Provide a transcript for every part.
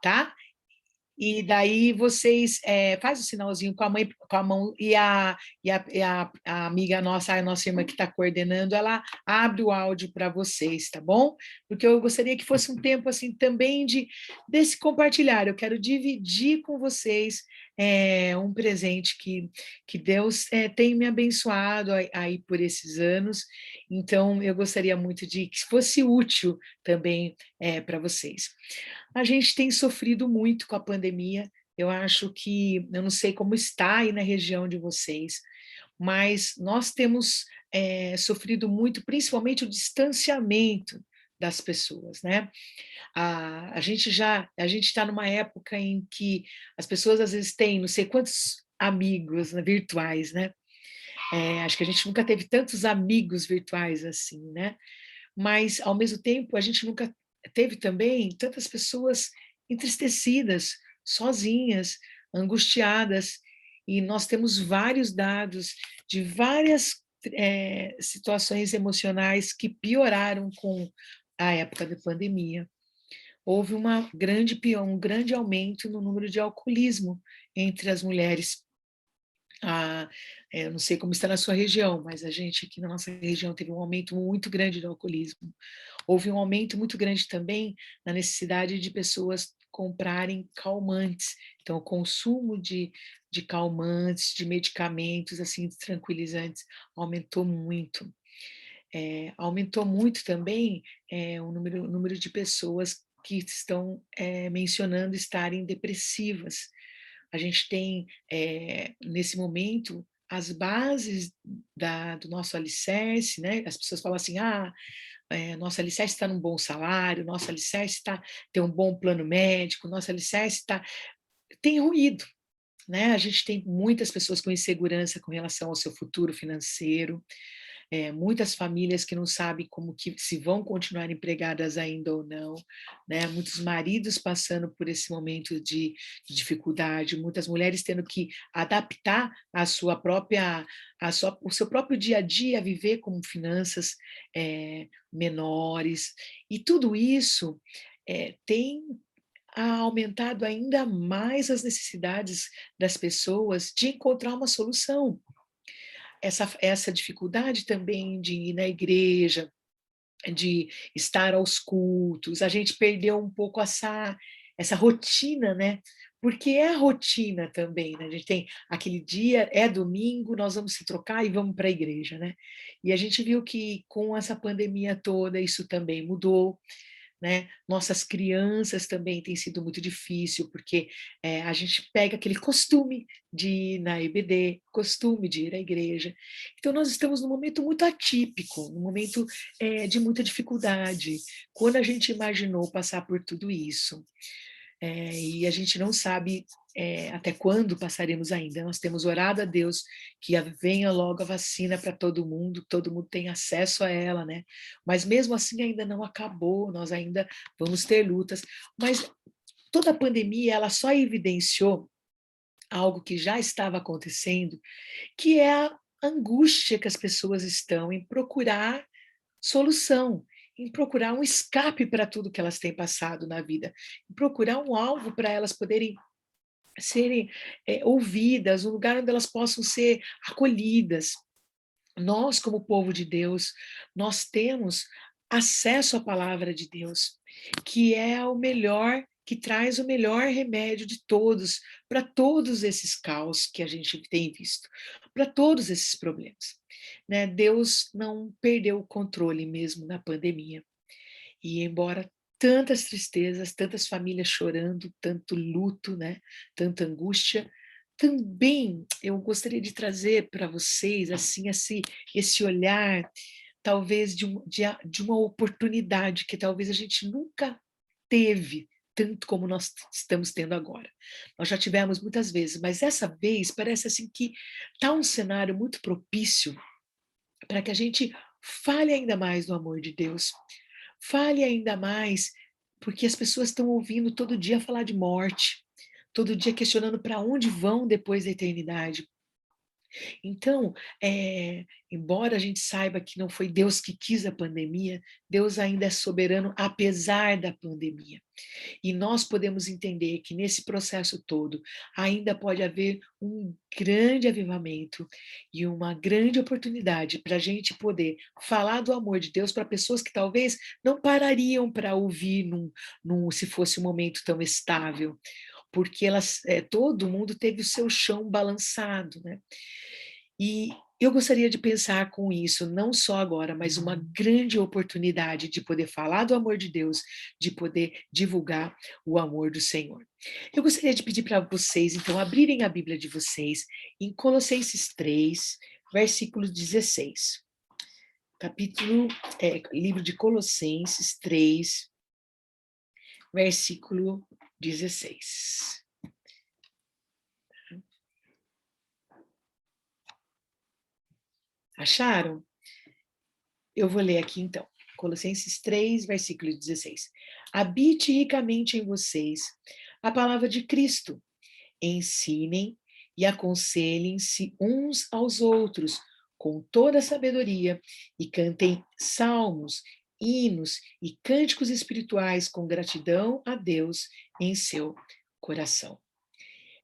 tá? E daí vocês faz o sinalzinho com a mãe, com a mão, a amiga nossa, a nossa irmã que está coordenando, ela abre o áudio para vocês, tá bom? Porque eu gostaria que fosse um tempo assim também desse compartilhar. Eu quero dividir com vocês um presente que Deus tem me abençoado aí por esses anos. Então, eu gostaria muito de que fosse útil também para vocês. A gente tem sofrido muito com a pandemia. Eu acho que, eu não sei como está aí na região de vocês, mas nós temos sofrido muito, principalmente o distanciamento das pessoas, né? A gente está numa época em que as pessoas às vezes têm não sei quantos amigos, né, virtuais, né? Acho que a gente nunca teve tantos amigos virtuais assim, né? Mas, ao mesmo tempo, a gente nunca teve também tantas pessoas entristecidas, sozinhas, angustiadas, e nós temos vários dados de várias situações emocionais que pioraram com a época da pandemia. Houve um grande aumento no número de alcoolismo entre as mulheres. Eu não sei como está na sua região, mas a gente aqui na nossa região teve um aumento muito grande do alcoolismo. Houve um aumento muito grande também na necessidade de pessoas comprarem calmantes. Então, o consumo de calmantes, de medicamentos assim tranquilizantes aumentou muito. Aumentou muito também o número de pessoas que estão mencionando estarem depressivas. A gente tem, nesse momento, as bases do nosso alicerce, né? As pessoas falam assim, nosso alicerce está num bom salário, nosso alicerce tem um bom plano médico, nosso alicerce tem ruído, né? A gente tem muitas pessoas com insegurança com relação ao seu futuro financeiro, muitas famílias que não sabem como que se vão continuar empregadas ainda ou não, né? Muitos maridos passando por esse momento de dificuldade, muitas mulheres tendo que adaptar o seu próprio dia a dia, a viver com finanças menores, e tudo isso tem aumentado ainda mais as necessidades das pessoas de encontrar uma solução. Essa dificuldade também de ir na igreja, de estar aos cultos, a gente perdeu um pouco essa rotina, né? Porque é a rotina também, né? A gente tem aquele dia, é domingo, nós vamos se trocar e vamos para a igreja, né? E a gente viu que com essa pandemia toda isso também mudou, né? Nossas crianças também tem sido muito difícil, porque a gente pega aquele costume de ir na EBD, costume de ir à igreja. Então, nós estamos num momento muito atípico, num momento de muita dificuldade. Quando a gente imaginou passar por tudo isso, e a gente não sabe até quando passaremos ainda. Nós temos orado a Deus que venha logo a vacina para todo mundo tem acesso a ela, né? Mas mesmo assim ainda não acabou, nós ainda vamos ter lutas. Mas toda a pandemia, ela só evidenciou algo que já estava acontecendo, que é a angústia que as pessoas estão em procurar solução, em procurar um escape para tudo que elas têm passado na vida, em procurar um alvo para elas poderem serem ouvidas, um lugar onde elas possam ser acolhidas. Nós, como povo de Deus, nós temos acesso à palavra de Deus, que é o melhor, que traz o melhor remédio de todos, para todos esses caos que a gente tem visto, para todos esses problemas. Né? Deus não perdeu o controle mesmo na pandemia. E embora tantas tristezas, tantas famílias chorando, tanto luto, né? Tanta angústia, também eu gostaria de trazer para vocês assim esse olhar talvez de uma oportunidade que talvez a gente nunca teve tanto como nós estamos tendo agora. Nós já tivemos muitas vezes, mas essa vez parece assim que está um cenário muito propício para que a gente fale ainda mais do amor de Deus, fale ainda mais, porque as pessoas estão ouvindo todo dia falar de morte, todo dia questionando para onde vão depois da eternidade. Então, embora a gente saiba que não foi Deus que quis a pandemia, Deus ainda é soberano apesar da pandemia. E nós podemos entender que nesse processo todo ainda pode haver um grande avivamento e uma grande oportunidade para a gente poder falar do amor de Deus para pessoas que talvez não parariam para ouvir se fosse um momento tão estável, porque todo mundo teve o seu chão balançado, né? E eu gostaria de pensar com isso, não só agora, mas uma grande oportunidade de poder falar do amor de Deus, de poder divulgar o amor do Senhor. Eu gostaria de pedir para vocês, então, abrirem a Bíblia de vocês em Colossenses 3, versículo 16. Livro de Colossenses 3, versículo 16. Acharam? Eu vou ler aqui então. Colossenses 3, versículo 16. Habite ricamente em vocês a palavra de Cristo. Ensinem e aconselhem-se uns aos outros com toda a sabedoria e cantem salmos, hinos e cânticos espirituais com gratidão a Deus em seu coração.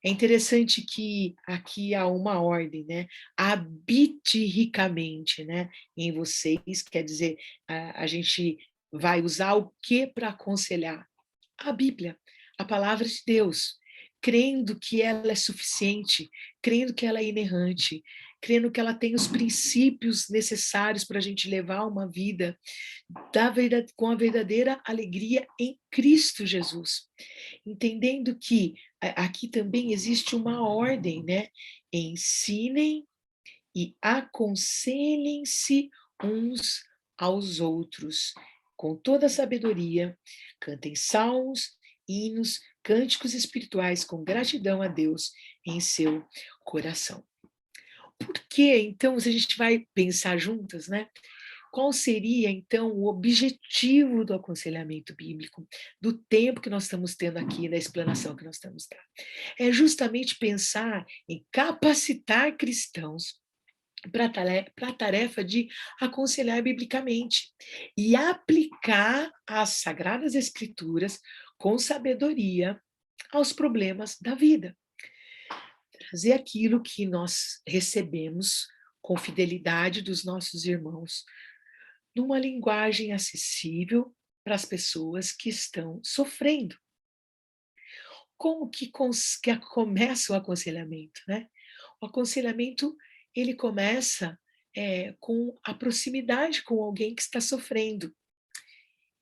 É interessante que aqui há uma ordem, né? Habite ricamente, né? Em vocês, quer dizer, a gente vai usar o que para aconselhar? A Bíblia, a palavra de Deus, crendo que ela é suficiente, crendo que ela é inerrante, crendo que ela tem os princípios necessários para a gente levar uma vida com a verdadeira alegria em Cristo Jesus, entendendo que aqui também existe uma ordem, né? Ensinem e aconselhem-se uns aos outros, com toda a sabedoria, cantem salmos, hinos, cânticos espirituais com gratidão a Deus em seu coração. Por que, então, se a gente vai pensar juntas, né? Qual seria, então, o objetivo do aconselhamento bíblico, do tempo que nós estamos tendo aqui, da explanação que nós estamos dando? É justamente pensar em capacitar cristãos para a tarefa de aconselhar biblicamente e aplicar as Sagradas Escrituras com sabedoria aos problemas da vida. Trazer aquilo que nós recebemos com fidelidade dos nossos irmãos, numa linguagem acessível para as pessoas que estão sofrendo. Como que começa o aconselhamento, né? O aconselhamento, ele começa com a proximidade com alguém que está sofrendo.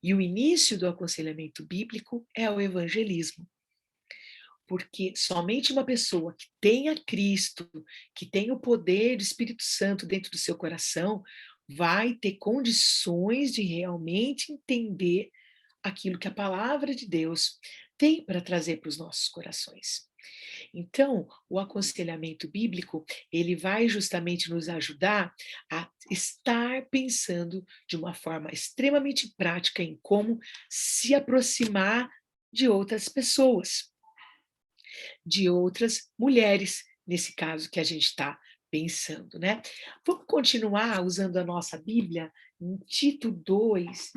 E o início do aconselhamento bíblico é o evangelismo. Porque somente uma pessoa que tenha Cristo, que tenha o poder do Espírito Santo dentro do seu coração, vai ter condições de realmente entender aquilo que a palavra de Deus tem para trazer para os nossos corações. Então, o aconselhamento bíblico, ele vai justamente nos ajudar a estar pensando de uma forma extremamente prática em como se aproximar de outras pessoas, de outras mulheres, nesse caso que a gente está pensando, né? Vamos continuar usando a nossa Bíblia em Tito 2.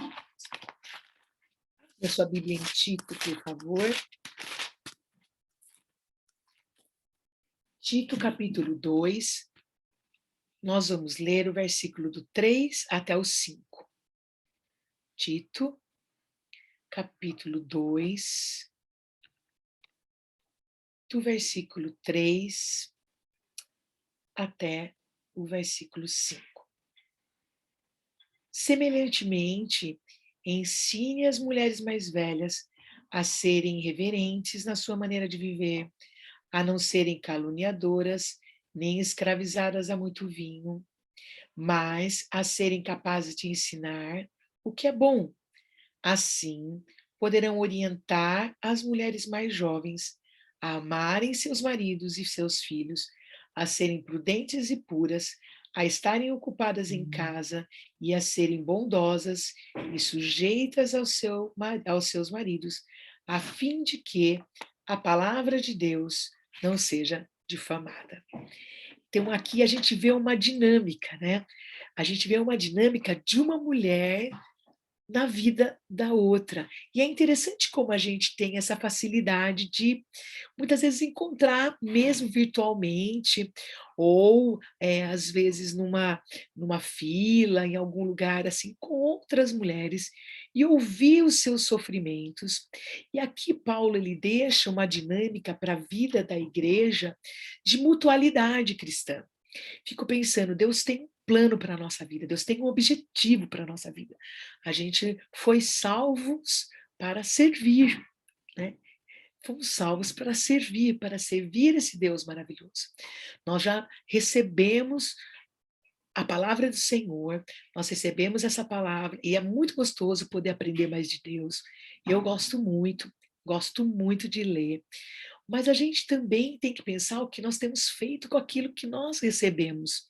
A sua Bíblia em Tito, por favor. Tito, capítulo 2, nós vamos ler o versículo do 3 até o 5. Tito, capítulo 2, do versículo 3 até o versículo 5. Semelhantemente, ensine as mulheres mais velhas a serem reverentes na sua maneira de viver, a não serem caluniadoras, nem escravizadas a muito vinho, mas a serem capazes de ensinar o que é bom. Assim, poderão orientar as mulheres mais jovens a amarem seus maridos e seus filhos, a serem prudentes e puras, a estarem ocupadas em casa e a serem bondosas e sujeitas aos seus maridos, a fim de que a palavra de Deus não seja difamada. Então aqui a gente vê uma dinâmica, né, a gente vê uma dinâmica de uma mulher na vida da outra. E é interessante como a gente tem essa facilidade de, muitas vezes, encontrar, mesmo virtualmente, ou, às vezes, numa fila, em algum lugar, assim, com outras mulheres, e ouvir os seus sofrimentos. E aqui Paulo, ele deixa uma dinâmica para a vida da igreja de mutualidade cristã. Fico pensando, Deus tem um plano para a nossa vida, Deus tem um objetivo para a nossa vida. A gente foi salvos para servir, né? Fomos salvos para servir esse Deus maravilhoso. Nós já recebemos a palavra do Senhor, nós recebemos essa palavra, e é muito gostoso poder aprender mais de Deus. Eu gosto muito de ler. Mas a gente também tem que pensar o que nós temos feito com aquilo que nós recebemos.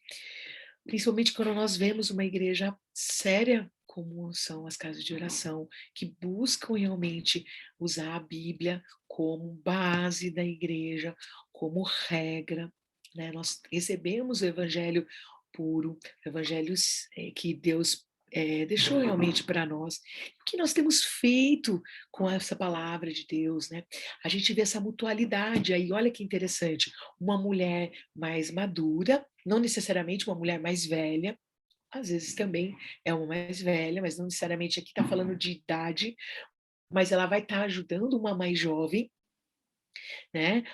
Principalmente quando nós vemos uma igreja séria, como são as casas de oração, que buscam realmente usar a Bíblia como base da igreja, como regra, né? Nós recebemos o evangelho puro, evangelhos que Deus deixou realmente para nós. O que nós temos feito com essa palavra de Deus, né? A gente vê essa mutualidade aí, olha que interessante, uma mulher mais madura, não necessariamente uma mulher mais velha, às vezes também é uma mais velha, mas não necessariamente aqui está falando de idade, mas ela vai estar ajudando uma mais jovem, né,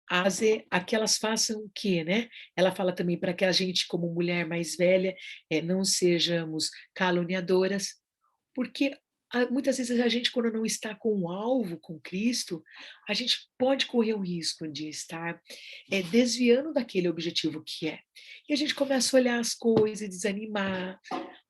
a fazer a que elas façam o quê, né? Ela fala também para que a gente, como mulher mais velha, não sejamos caluniadoras, porque muitas vezes a gente, quando não está com um alvo, com Cristo, a gente pode correr o risco de estar desviando daquele objetivo que é. E a gente começa a olhar as coisas e desanimar.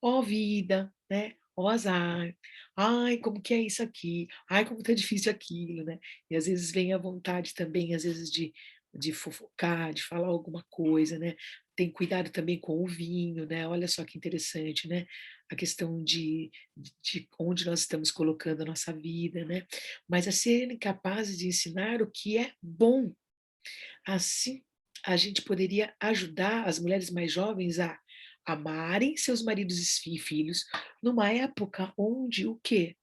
Ó vida, né? Ó azar. Ai, como que é isso aqui? Ai, como tá difícil aquilo, né? E às vezes vem a vontade também, às vezes, de fofocar, de falar alguma coisa, né? Tem cuidado também com o vinho, né? Olha só que interessante, né? A questão de onde nós estamos colocando a nossa vida, né? Mas a serem capazes de ensinar o que é bom. Assim, a gente poderia ajudar as mulheres mais jovens a amarem seus maridos e filhos numa época onde o quê?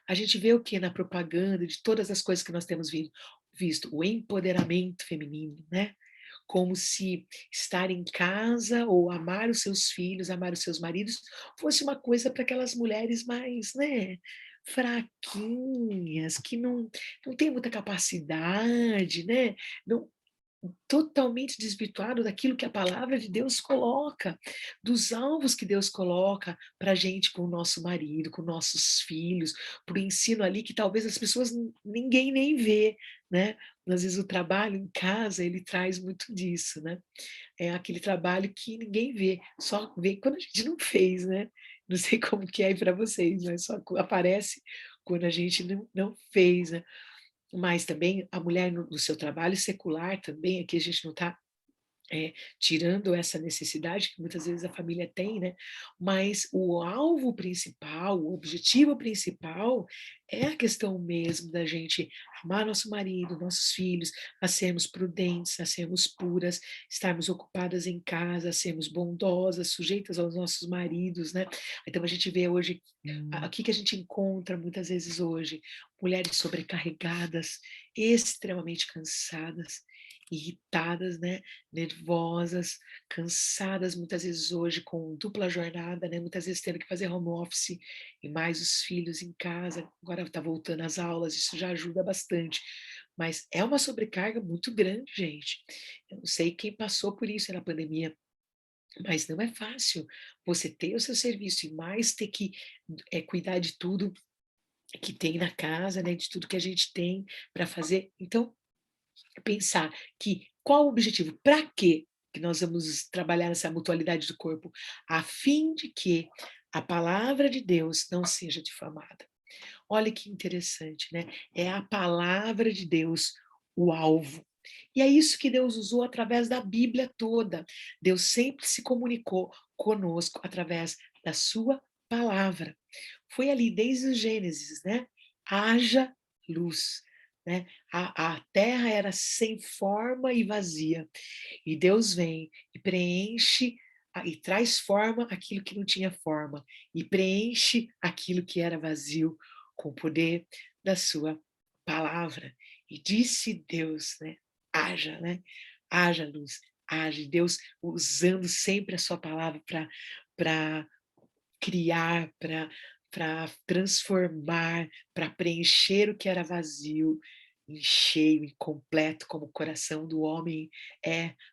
A gente vê o que na propaganda de todas as coisas que nós temos visto, o empoderamento feminino, né? Como se estar em casa ou amar os seus filhos, amar os seus maridos, fosse uma coisa para aquelas mulheres mais, né, fraquinhas, que não têm muita capacidade, né, não, totalmente desvirtuado daquilo que a palavra de Deus coloca, dos alvos que Deus coloca para a gente com o nosso marido, com nossos filhos, para o ensino ali que talvez as pessoas ninguém nem vê, né? Às vezes o trabalho em casa ele traz muito disso, né? É aquele trabalho que ninguém vê, só vê quando a gente não fez, né? Não sei como que é aí para vocês, mas só aparece quando a gente não fez, né? Mas também a mulher no seu trabalho secular também, aqui a gente não está tirando essa necessidade que muitas vezes a família tem, né? Mas o alvo principal, o objetivo principal é a questão mesmo da gente amar nosso marido, nossos filhos, a sermos prudentes, a sermos puras, estarmos ocupadas em casa, a sermos bondosas, sujeitas aos nossos maridos, né? Então a gente vê hoje, o que a gente encontra muitas vezes hoje? Mulheres sobrecarregadas, extremamente cansadas, irritadas, né? Nervosas, cansadas, muitas vezes hoje com dupla jornada, né? Muitas vezes tendo que fazer home office e mais os filhos em casa. Agora está voltando às aulas, isso já ajuda bastante. Mas é uma sobrecarga muito grande, gente. Eu não sei quem passou por isso na pandemia, mas não é fácil você ter o seu serviço e mais ter que cuidar de tudo que tem na casa, né? De tudo que a gente tem para fazer. Então, pensar que qual o objetivo, para quê que nós vamos trabalhar essa mutualidade do corpo? A fim de que a palavra de Deus não seja difamada. Olha que interessante, né? É a palavra de Deus o alvo. E é isso que Deus usou através da Bíblia toda. Deus sempre se comunicou conosco através da sua palavra. Foi ali desde o Gênesis, né? Haja luz. né? A terra era sem forma e vazia, e Deus vem e preenche e traz forma aquilo que não tinha forma, e preenche aquilo que era vazio com o poder da sua palavra. E disse Deus, né? Haja, né? Haja luz, haja. Deus usando sempre a sua palavra para criar, para transformar, para preencher o que era vazio em cheio, e completo, como o coração do homem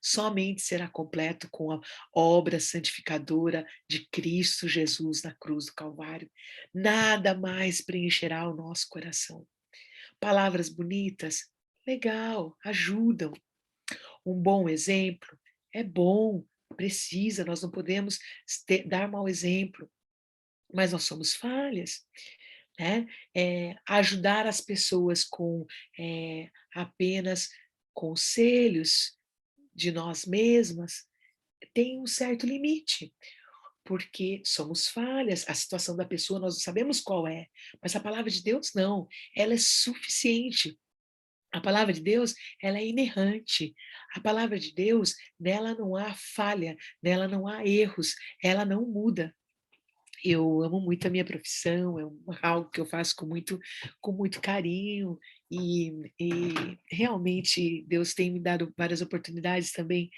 somente será completo com a obra santificadora de Cristo Jesus na cruz do Calvário. Nada mais preencherá o nosso coração. Palavras bonitas, legal, ajudam. Um bom exemplo é bom, precisa, nós não podemos dar mau exemplo, mas nós somos falhas, né? Ajudar as pessoas com apenas conselhos de nós mesmas tem um certo limite, porque somos falhas, a situação da pessoa nós não sabemos qual é, mas a palavra de Deus não, ela é suficiente. A palavra de Deus, ela é inerrante. A palavra de Deus, nela não há falha, nela não há erros, ela não muda. Eu amo muito a minha profissão, algo que eu faço com muito carinho, e realmente Deus tem me dado várias oportunidades também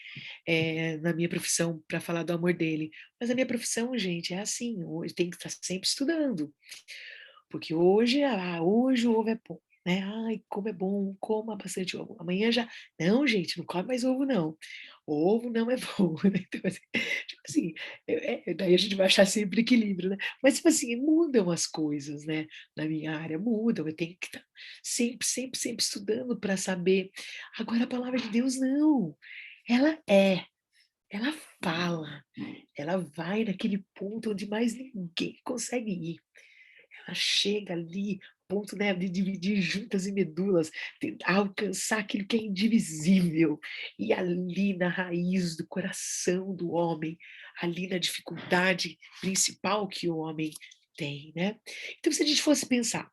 na minha profissão para falar do amor dele. Mas a minha profissão, gente, é assim, hoje tem que estar sempre estudando, porque hoje o ovo é bom, né? Ai, como é bom, coma bastante ovo. Amanhã já, não, gente, não come mais ovo, não. Ovo não é bom, né? Então, assim, tipo assim, daí a gente vai achar sempre equilíbrio, né? Mas, tipo assim, mudam as coisas, né? Na minha área, mudam. Eu tenho que estar sempre, sempre, sempre estudando para saber. Agora, a palavra de Deus, não. Ela ela fala, ela vai naquele ponto onde mais ninguém consegue ir. Ela chega ali, ponto, né, de dividir juntas e medulas, alcançar aquilo que é indivisível, e ali na raiz do coração do homem, ali na dificuldade principal que o homem tem, né? Então, se a gente fosse pensar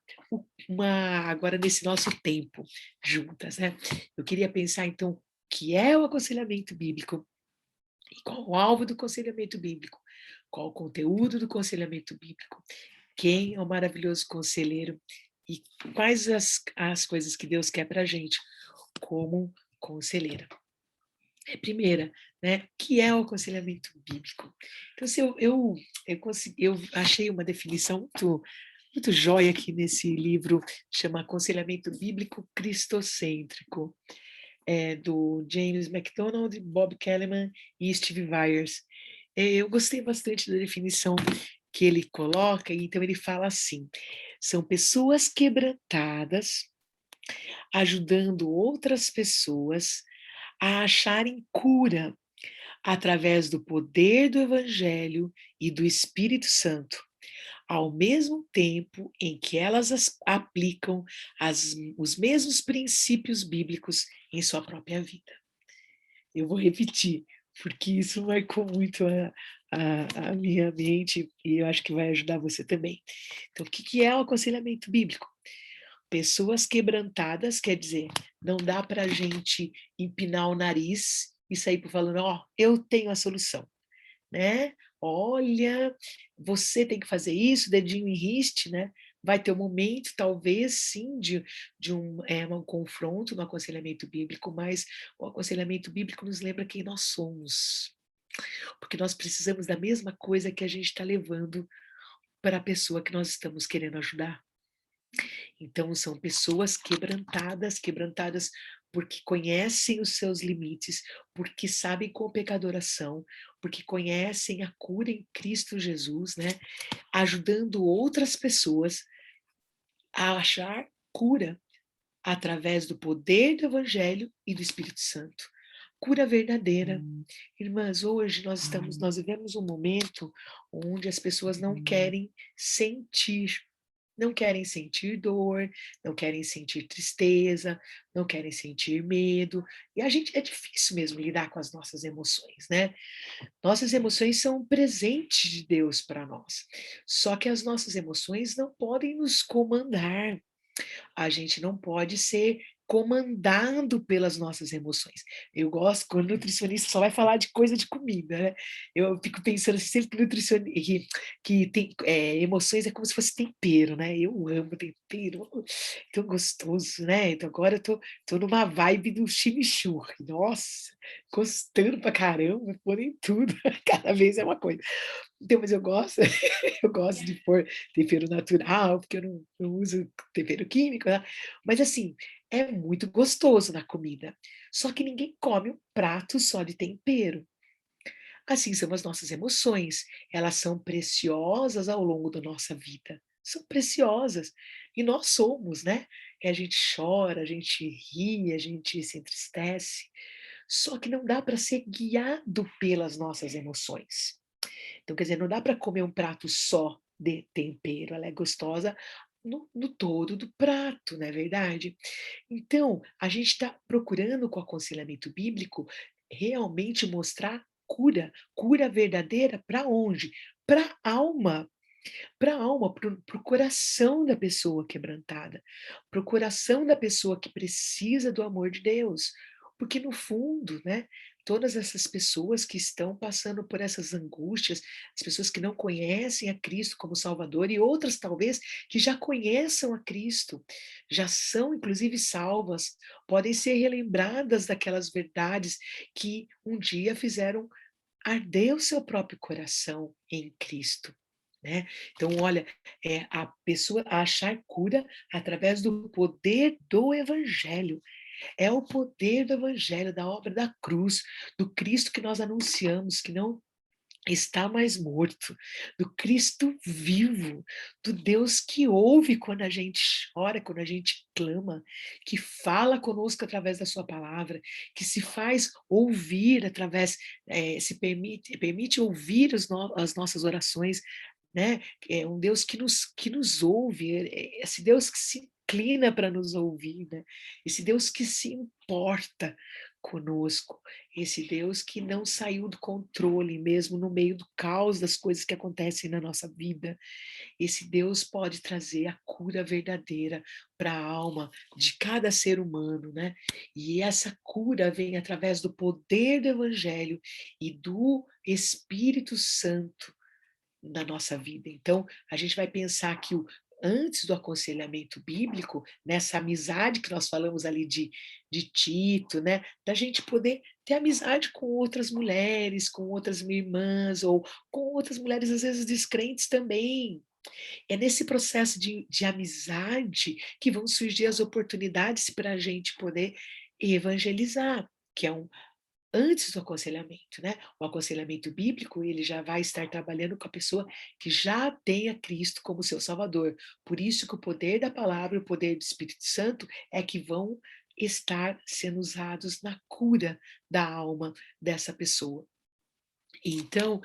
agora nesse nosso tempo juntas, né? Eu queria pensar, então, o que é o aconselhamento bíblico e qual o alvo do aconselhamento bíblico, qual o conteúdo do aconselhamento bíblico, quem é o maravilhoso conselheiro e quais as coisas que Deus quer para a gente como conselheira. Primeira, né, que é o aconselhamento bíblico. Então, se eu achei uma definição muito jóia aqui nesse livro, chama Aconselhamento Bíblico Cristocêntrico, do James MacDonald, Bob Kelleman e Steve Byers. Eu gostei bastante da definição que ele coloca, então ele fala assim: são pessoas quebrantadas ajudando outras pessoas a acharem cura através do poder do Evangelho e do Espírito Santo, ao mesmo tempo em que elas aplicam os mesmos princípios bíblicos em sua própria vida. Eu vou repetir, porque isso marcou muito a minha mente e eu acho que vai ajudar você também. Então, o que é o aconselhamento bíblico? Pessoas quebrantadas, quer dizer, não dá para a gente empinar o nariz e sair por falando, ó, eu tenho a solução, né? Olha, você tem que fazer isso, dedinho em riste, né? Vai ter um momento, talvez, sim, de um confronto no aconselhamento bíblico, mas o aconselhamento bíblico nos lembra quem nós somos, porque nós precisamos da mesma coisa que a gente está levando para a pessoa que nós estamos querendo ajudar. Então, são pessoas quebrantadas, quebrantadas porque conhecem os seus limites, porque sabem quão pecadoras são, porque conhecem a cura em Cristo Jesus, né? Ajudando outras pessoas a achar cura através do poder do Evangelho e do Espírito Santo. Cura verdadeira. Irmãs, hoje nós vivemos um momento onde as pessoas não querem sentir dor, não querem sentir tristeza, não querem sentir medo. E é difícil mesmo lidar com as nossas emoções, né? Nossas emoções são um presente de Deus para nós. Só que as nossas emoções não podem nos comandar. A gente não pode ser comandado pelas nossas emoções. Eu gosto quando o nutricionista só vai falar de coisa de comida, né. Eu fico pensando assim, sempre que que tem, emoções é como se fosse tempero, né. Eu amo tempero, tão gostoso, né. Então agora eu tô numa vibe do chimichurri. Nossa, gostando pra caramba, pondo em tudo, cada vez é uma coisa. Então, mas eu gosto eu gosto de pôr tempero natural, porque eu não uso tempero químico, né. Mas assim, é muito gostoso na comida, só que ninguém come um prato só de tempero. Assim são as nossas emoções, elas são preciosas ao longo da nossa vida, são preciosas, e nós somos, né. A gente chora, a gente ri, a gente se entristece, só que não dá para ser guiado pelas nossas emoções. Então, quer dizer, não dá para comer um prato só de tempero, ela é gostosa no todo do prato, não é verdade? Então, a gente está procurando com o aconselhamento bíblico realmente mostrar cura, cura verdadeira para onde? Para a alma, para o coração da pessoa quebrantada, para o coração da pessoa que precisa do amor de Deus. Porque no fundo, né, todas essas pessoas que estão passando por essas angústias, as pessoas que não conhecem a Cristo como Salvador e outras talvez que já conheçam a Cristo, já são inclusive salvas, podem ser relembradas daquelas verdades que um dia fizeram arder o seu próprio coração em Cristo, né. Então olha, a pessoa achar cura através do poder do evangelho. É o poder do evangelho, da obra da cruz, do Cristo que nós anunciamos, que não está mais morto, do Cristo vivo, do Deus que ouve quando a gente chora, quando a gente clama, que fala conosco através da sua palavra, que se faz ouvir através, se permite ouvir as nossas orações, né. É um Deus que nos ouve, esse Deus que se inclina para nos ouvir, né. Esse Deus que se importa conosco, esse Deus que não saiu do controle mesmo no meio do caos das coisas que acontecem na nossa vida. Esse Deus pode trazer a cura verdadeira para a alma de cada ser humano, né. E essa cura vem através do poder do evangelho e do Espírito Santo na nossa vida. Então, a gente vai pensar que antes do aconselhamento bíblico, nessa amizade que nós falamos ali de Tito, né, da gente poder ter amizade com outras mulheres, com outras irmãs ou com outras mulheres, às vezes, descrentes também. É nesse processo de amizade que vão surgir as oportunidades para a gente poder evangelizar, que é antes do aconselhamento, né. O aconselhamento bíblico, ele já vai estar trabalhando com a pessoa que já tem a Cristo como seu salvador. Por isso que o poder da palavra e o poder do Espírito Santo é que vão estar sendo usados na cura da alma dessa pessoa. Então,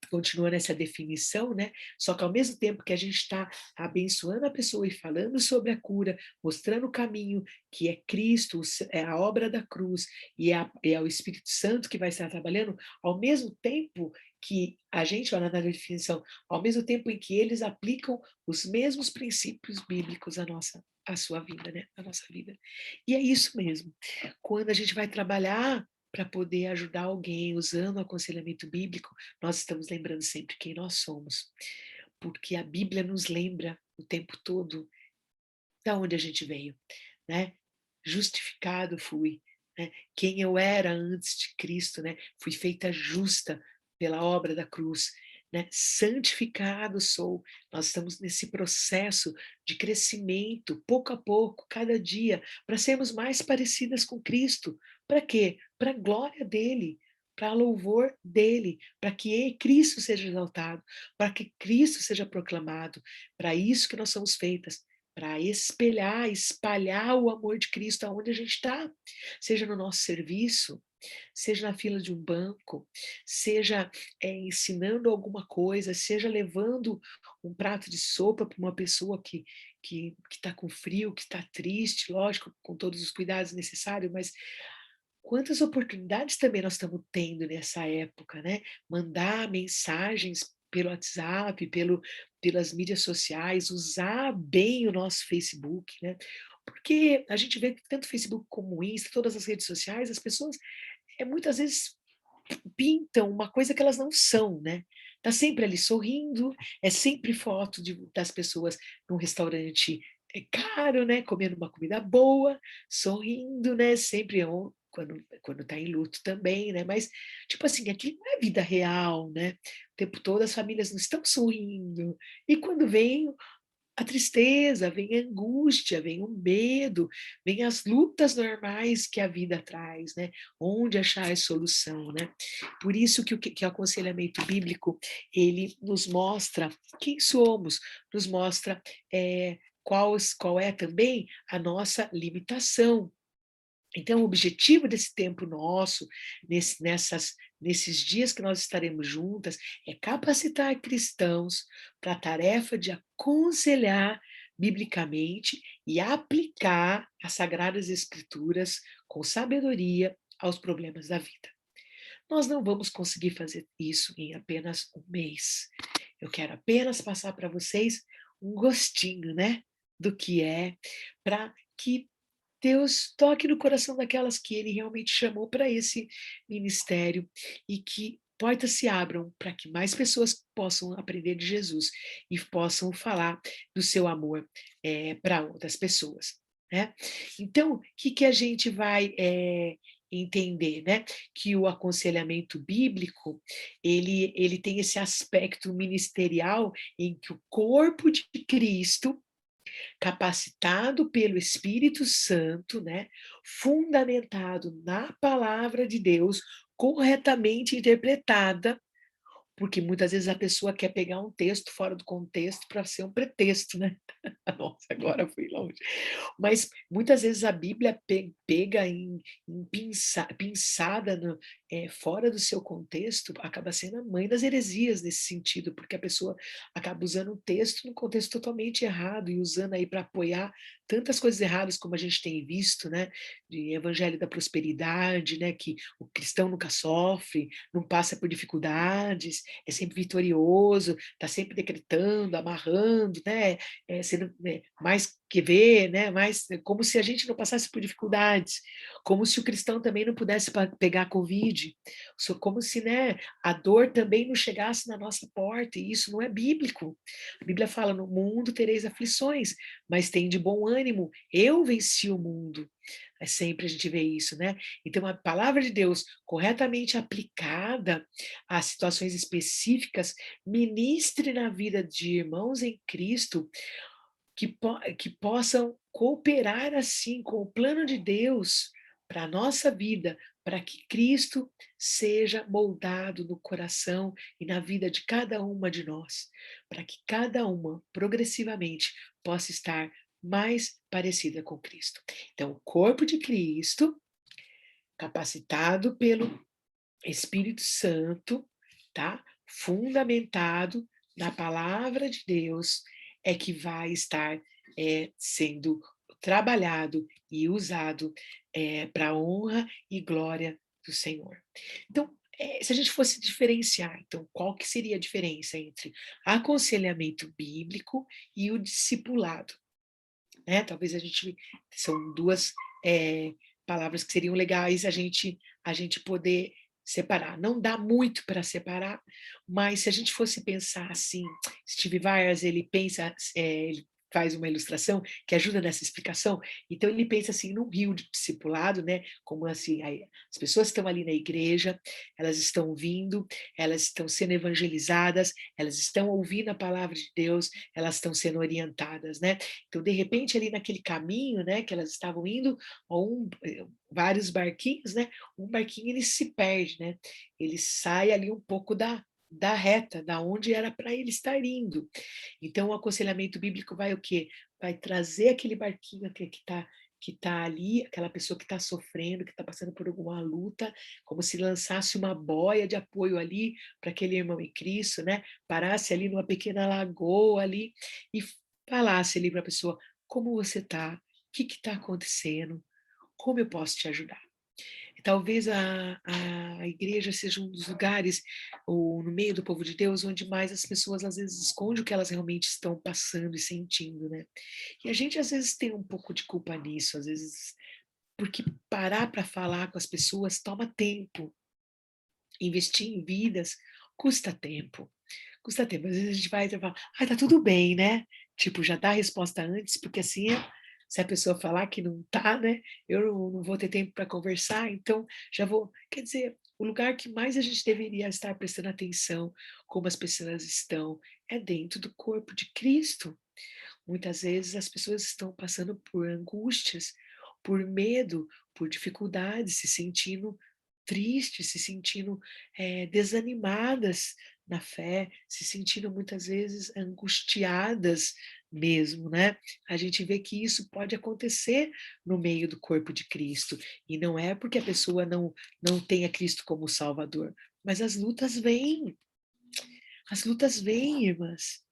continuando essa definição, né, só que ao mesmo tempo que a gente está abençoando a pessoa e falando sobre a cura, mostrando o caminho que é Cristo, é a obra da cruz e é o Espírito Santo que vai estar trabalhando, ao mesmo tempo que a gente, olha na definição, ao mesmo tempo em que eles aplicam os mesmos princípios bíblicos à sua vida, né, à nossa vida. E é isso mesmo, quando a gente vai trabalhar para poder ajudar alguém usando o aconselhamento bíblico, nós estamos lembrando sempre quem nós somos, porque a Bíblia nos lembra o tempo todo da onde a gente veio, né. Justificado fui, né, quem eu era antes de Cristo, né, fui feita justa pela obra da cruz, né, santificado sou. Nós estamos nesse processo de crescimento, pouco a pouco, cada dia, para sermos mais parecidas com Cristo. Para quê? Para a glória dele, para louvor dele, para que Cristo seja exaltado, para que Cristo seja proclamado. Para isso que nós somos feitas, para espalhar o amor de Cristo aonde a gente está, seja no nosso serviço, seja na fila de um banco, seja, ensinando alguma coisa, seja levando um prato de sopa para uma pessoa que está com frio, que está triste, lógico, com todos os cuidados necessários, mas quantas oportunidades também nós estamos tendo nessa época, né? Mandar mensagens pelo WhatsApp, pelas mídias sociais, usar bem o nosso Facebook, né? Porque a gente vê que tanto o Facebook como o Insta, todas as redes sociais, as pessoas muitas vezes pintam uma coisa que elas não são, né? Tá sempre ali sorrindo, é sempre foto das pessoas num restaurante caro, né? Comendo uma comida boa, sorrindo, né? Sempre quando tá em luto também, né? Mas, tipo assim, aquilo não é vida real, né? O tempo todo as famílias não estão sorrindo. E quando vem a tristeza, vem a angústia, vem o medo, vem as lutas normais que a vida traz, né? Onde achar a solução, né? Por isso que o aconselhamento bíblico, ele nos mostra quem somos, nos mostra qual é também a nossa limitação. Então, o objetivo desse tempo nosso, nesses dias que nós estaremos juntas, é capacitar cristãos para a tarefa de aconselhar biblicamente e aplicar as Sagradas Escrituras com sabedoria aos problemas da vida. Nós não vamos conseguir fazer isso em apenas um mês. Eu quero apenas passar para vocês um gostinho, né, do que é, para que Deus toque no coração daquelas que Ele realmente chamou para esse ministério e que portas se abram para que mais pessoas possam aprender de Jesus e possam falar do seu amor para outras pessoas, né? Então, o que a gente vai entender, né? Que o aconselhamento bíblico ele tem esse aspecto ministerial em que o corpo de Cristo capacitado pelo Espírito Santo, né, fundamentado na palavra de Deus, corretamente interpretada, porque muitas vezes a pessoa quer pegar um texto fora do contexto para ser um pretexto, né? Nossa, agora fui longe. Mas muitas vezes a Bíblia pega pinçada fora do seu contexto, acaba sendo a mãe das heresias nesse sentido, porque a pessoa acaba usando um texto num contexto totalmente errado e usando aí para apoiar tantas coisas erradas como a gente tem visto, né? De evangelho da prosperidade, né? Que o cristão nunca sofre, não passa por dificuldades, é sempre vitorioso, está sempre decretando, amarrando, né? Sendo mais que ver, né? Mais como se a gente não passasse por dificuldades, como se o cristão também não pudesse pegar Covid, como se, né, a dor também não chegasse na nossa porta, e isso não é bíblico. A Bíblia fala: no mundo tereis aflições, mas tem de bom ânimo, eu venci o mundo. É sempre a gente vê isso, né? Então, a palavra de Deus, corretamente aplicada a situações específicas, ministre na vida de irmãos em Cristo que possam cooperar assim com o plano de Deus para a nossa vida, para que Cristo seja moldado no coração e na vida de cada uma de nós, para que cada uma, progressivamente, possa estar mais parecida com Cristo. Então, o corpo de Cristo, capacitado pelo Espírito Santo, tá? Fundamentado na palavra de Deus, é que vai estar sendo trabalhado e usado para a honra e glória do Senhor. Então, se a gente fosse diferenciar, então, qual que seria a diferença entre aconselhamento bíblico e o discipulado? Né? Talvez são duas palavras que seriam legais a gente poder separar. Não dá muito para separar, mas se a gente fosse pensar assim, Steve Myers, ele faz uma ilustração que ajuda nessa explicação. Então ele pensa assim num rio de discipulado, né? Como assim, as pessoas estão ali na igreja, elas estão vindo, elas estão sendo evangelizadas, elas estão ouvindo a palavra de Deus, elas estão sendo orientadas, né? Então, de repente, ali naquele caminho, né, que elas estavam indo, vários barquinhos, né? Um barquinho ele se perde, né? Ele sai ali um pouco da reta, da onde era para ele estar indo. Então, o aconselhamento bíblico vai o quê? Vai trazer aquele barquinho que tá ali, aquela pessoa que está sofrendo, que está passando por alguma luta, como se lançasse uma boia de apoio ali para aquele irmão em Cristo, né? Parasse ali numa pequena lagoa ali e falasse ali para a pessoa: como você está? O que está acontecendo? Como eu posso te ajudar? talvez a igreja seja um dos lugares, ou no meio do povo de Deus, onde mais as pessoas às vezes escondem o que elas realmente estão passando e sentindo, né. E a gente às vezes tem um pouco de culpa nisso, às vezes, porque parar para falar com as pessoas toma tempo, investir em vidas custa tempo. Custa tempo. Às vezes a gente vai e fala: "Ai, tá tudo bem, né?". Tipo, já dá a resposta antes, porque assim, se a pessoa falar que não tá, né, eu não vou ter tempo para conversar, então já vou quer dizer, o lugar que mais a gente deveria estar prestando atenção, como as pessoas estão, é dentro do corpo de Cristo. Muitas vezes as pessoas estão passando por angústias, por medo, por dificuldades, se sentindo tristes, se sentindo, desanimadas na fé, se sentindo muitas vezes angustiadas mesmo, né. A gente vê que isso pode acontecer no meio do corpo de Cristo, e não é porque a pessoa não tenha Cristo como Salvador, mas as lutas vêm, irmãs.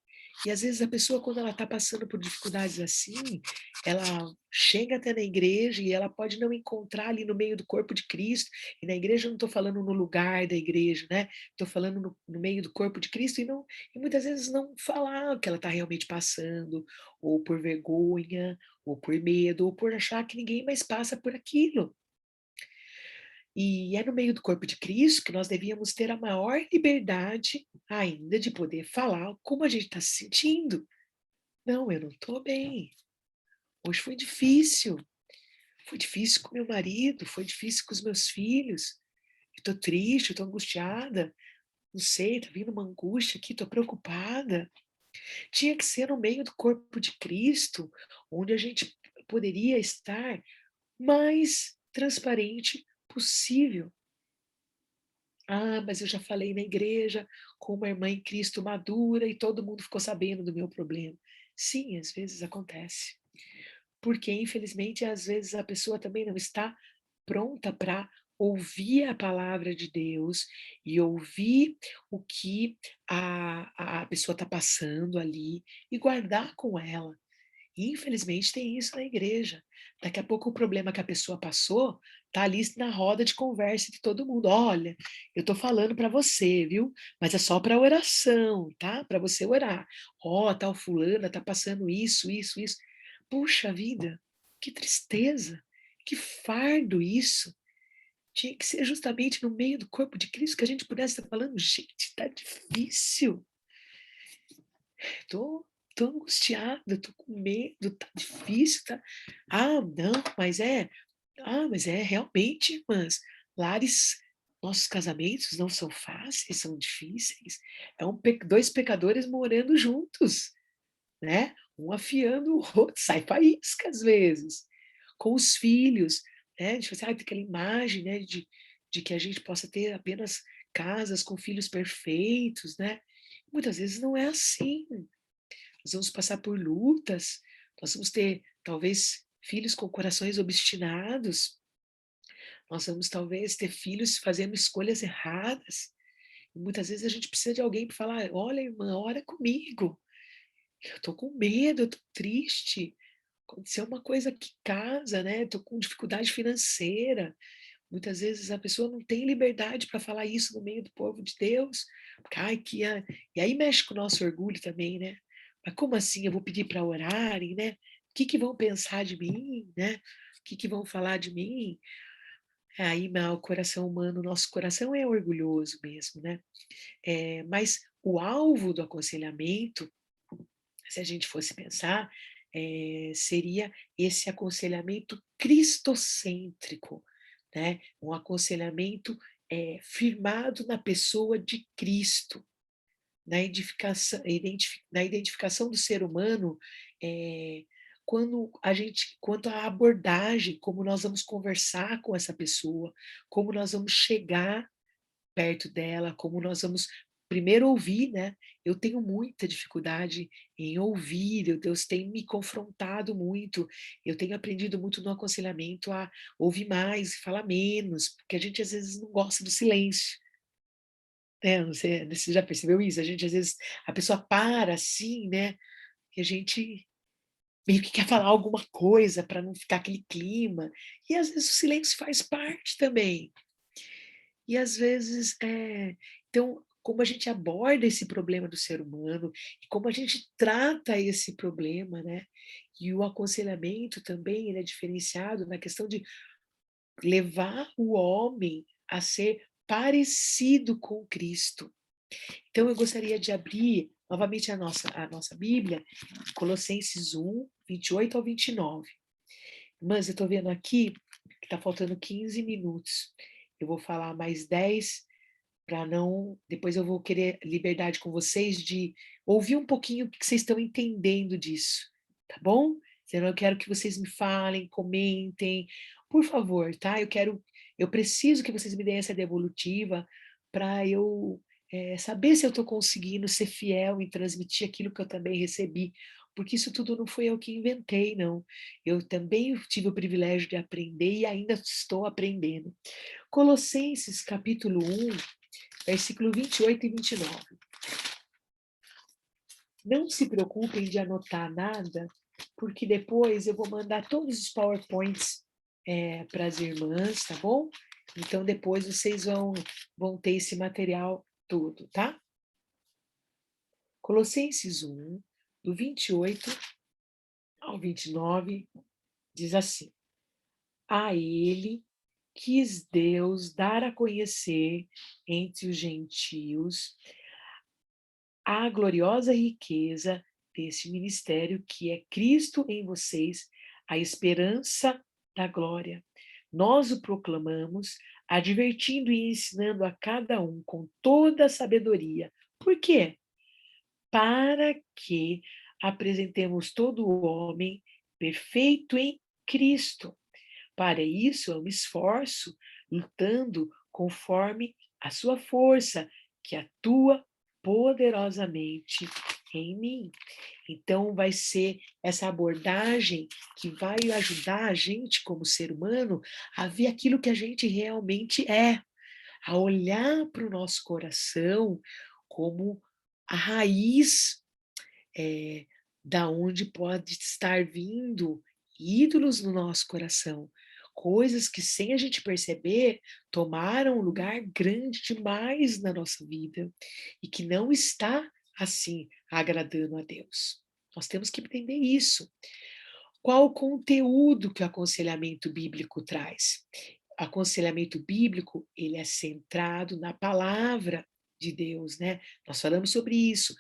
E às vezes a pessoa, quando ela está passando por dificuldades assim, ela chega até na igreja e ela pode não encontrar ali no meio do corpo de Cristo. E na igreja eu não estou falando no lugar da igreja, né? Estou falando no meio do corpo de Cristo e muitas vezes não falar o que ela está realmente passando, ou por vergonha, ou por medo, ou por achar que ninguém mais passa por aquilo. E é no meio do corpo de Cristo que nós devíamos ter a maior liberdade ainda de poder falar como a gente está se sentindo. Não, eu não estou bem. Hoje foi difícil com meu marido, foi difícil com os meus filhos. Estou triste, estou angustiada, não sei, está vindo uma angústia aqui, estou preocupada. Tinha que ser no meio do corpo de Cristo, onde a gente poderia estar mais transparente possível. Ah, mas eu já falei na igreja com uma irmã em Cristo madura e todo mundo ficou sabendo do meu problema. Sim, às vezes acontece. Porque, infelizmente, às vezes a pessoa também não está pronta para ouvir a palavra de Deus e ouvir o que a pessoa está passando ali e guardar com ela. E, infelizmente, tem isso na igreja. Daqui a pouco o problema que a pessoa passou está ali na roda de conversa de todo mundo. Olha, eu estou falando para você, viu? Mas é só para oração, tá? Para você orar. Ó, tal fulana está passando isso, isso, isso. Puxa vida, que tristeza, que fardo isso. Tinha que ser justamente no meio do corpo de Cristo que a gente pudesse estar falando, gente, está difícil. Tô angustiada, tô com medo, tá difícil, tá ah, não, mas é realmente, mas lares nossos casamentos não são fáceis, são difíceis. É 2 pecadores morando juntos, né, um afiando o outro, sai faísca às vezes. Com os filhos, né, a gente fala assim: tem aquela imagem, né, de que a gente possa ter apenas casas com filhos perfeitos, né. Muitas vezes não é assim. Nós vamos passar por lutas, nós vamos ter, talvez, filhos com corações obstinados, nós vamos, talvez, ter filhos fazendo escolhas erradas. E muitas vezes a gente precisa de alguém para falar: olha, irmã, ora comigo, eu estou com medo, eu estou triste. Aconteceu uma coisa aqui em casa, né? Estou com dificuldade financeira. Muitas vezes a pessoa não tem liberdade para falar isso no meio do povo de Deus, porque, ai, e aí mexe com o nosso orgulho também, né? Mas como assim eu vou pedir para orarem, né? O que que vão pensar de mim, né? O que que vão falar de mim? Aí o coração humano, o nosso coração é orgulhoso mesmo, né? Mas o alvo do aconselhamento, se a gente fosse pensar, seria esse aconselhamento cristocêntrico, né? Um aconselhamento firmado na pessoa de Cristo, na identificação do ser humano, quanto à abordagem, como nós vamos conversar com essa pessoa, como nós vamos chegar perto dela, como nós vamos primeiro ouvir, né. Eu tenho muita dificuldade em ouvir, Deus tem me confrontado muito, eu tenho aprendido muito no aconselhamento a ouvir mais e falar menos, porque a gente às vezes não gosta do silêncio, né, você já percebeu isso? A gente às vezes a pessoa para assim, né, e a gente meio que quer falar alguma coisa para não ficar aquele clima, e às vezes o silêncio faz parte também. E às vezes, então, como a gente aborda esse problema do ser humano, e como a gente trata esse problema, né, e o aconselhamento também ele é diferenciado na questão de levar o homem a ser parecido com Cristo. Então eu gostaria de abrir novamente a nossa Bíblia, Colossenses 1, 28 ao 29. Mas eu estou vendo aqui que está faltando 15 minutos. Eu vou falar mais 10 para não. Depois eu vou querer liberdade com vocês de ouvir um pouquinho o que vocês estão entendendo disso, tá bom? Senão eu quero que vocês me falem, comentem, por favor, tá? Eu preciso que vocês me deem essa devolutiva para eu saber se eu estou conseguindo ser fiel e transmitir aquilo que eu também recebi, porque isso tudo não foi eu que inventei, não. Eu também tive o privilégio de aprender e ainda estou aprendendo. Colossenses capítulo 1, versículo 28 e 29. Não se preocupem de anotar nada, porque depois eu vou mandar todos os PowerPoints para as irmãs, tá bom? Então depois vocês vão ter esse material todo, tá? Colossenses 1, do 28 ao 29, diz assim: A ele quis Deus dar a conhecer entre os gentios a gloriosa riqueza desse ministério que é Cristo em vocês, a esperança da glória. Nós o proclamamos, advertindo e ensinando a cada um com toda a sabedoria. Por quê? Para que apresentemos todo o homem perfeito em Cristo. Para isso eu me esforço, lutando conforme a sua força, que atua poderosamente em mim. Então, vai ser essa abordagem que vai ajudar a gente, como ser humano, a ver aquilo que a gente realmente é, a olhar para o nosso coração como a raiz da onde pode estar vindo ídolos no nosso coração, coisas que sem a gente perceber tomaram um lugar grande demais na nossa vida e que não está assim agradando a Deus. Nós temos que entender isso. Qual o conteúdo que o aconselhamento bíblico traz? O aconselhamento bíblico, ele é centrado na palavra de Deus, né? Nós falamos sobre isso,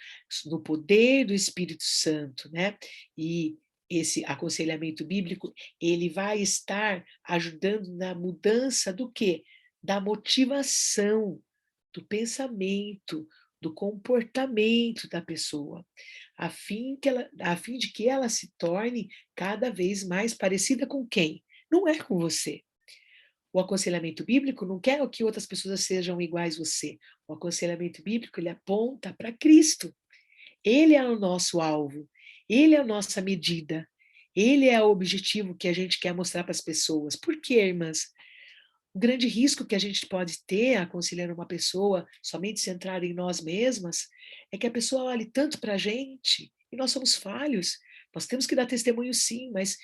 no poder do Espírito Santo, né? E esse aconselhamento bíblico, ele vai estar ajudando na mudança do quê? Da motivação, do pensamento, do comportamento da pessoa, a fim de que ela se torne cada vez mais parecida com quem? Não é com você. O aconselhamento bíblico não quer que outras pessoas sejam iguais a você. O aconselhamento bíblico, ele aponta para Cristo. Ele é o nosso alvo. Ele é a nossa medida. Ele é o objetivo que a gente quer mostrar para as pessoas. Por quê, irmãs? O grande risco que a gente pode ter aconselhando uma pessoa somente centrada em nós mesmas é que a pessoa olhe tanto para a gente e nós somos falhos. Nós temos que dar testemunho sim, mas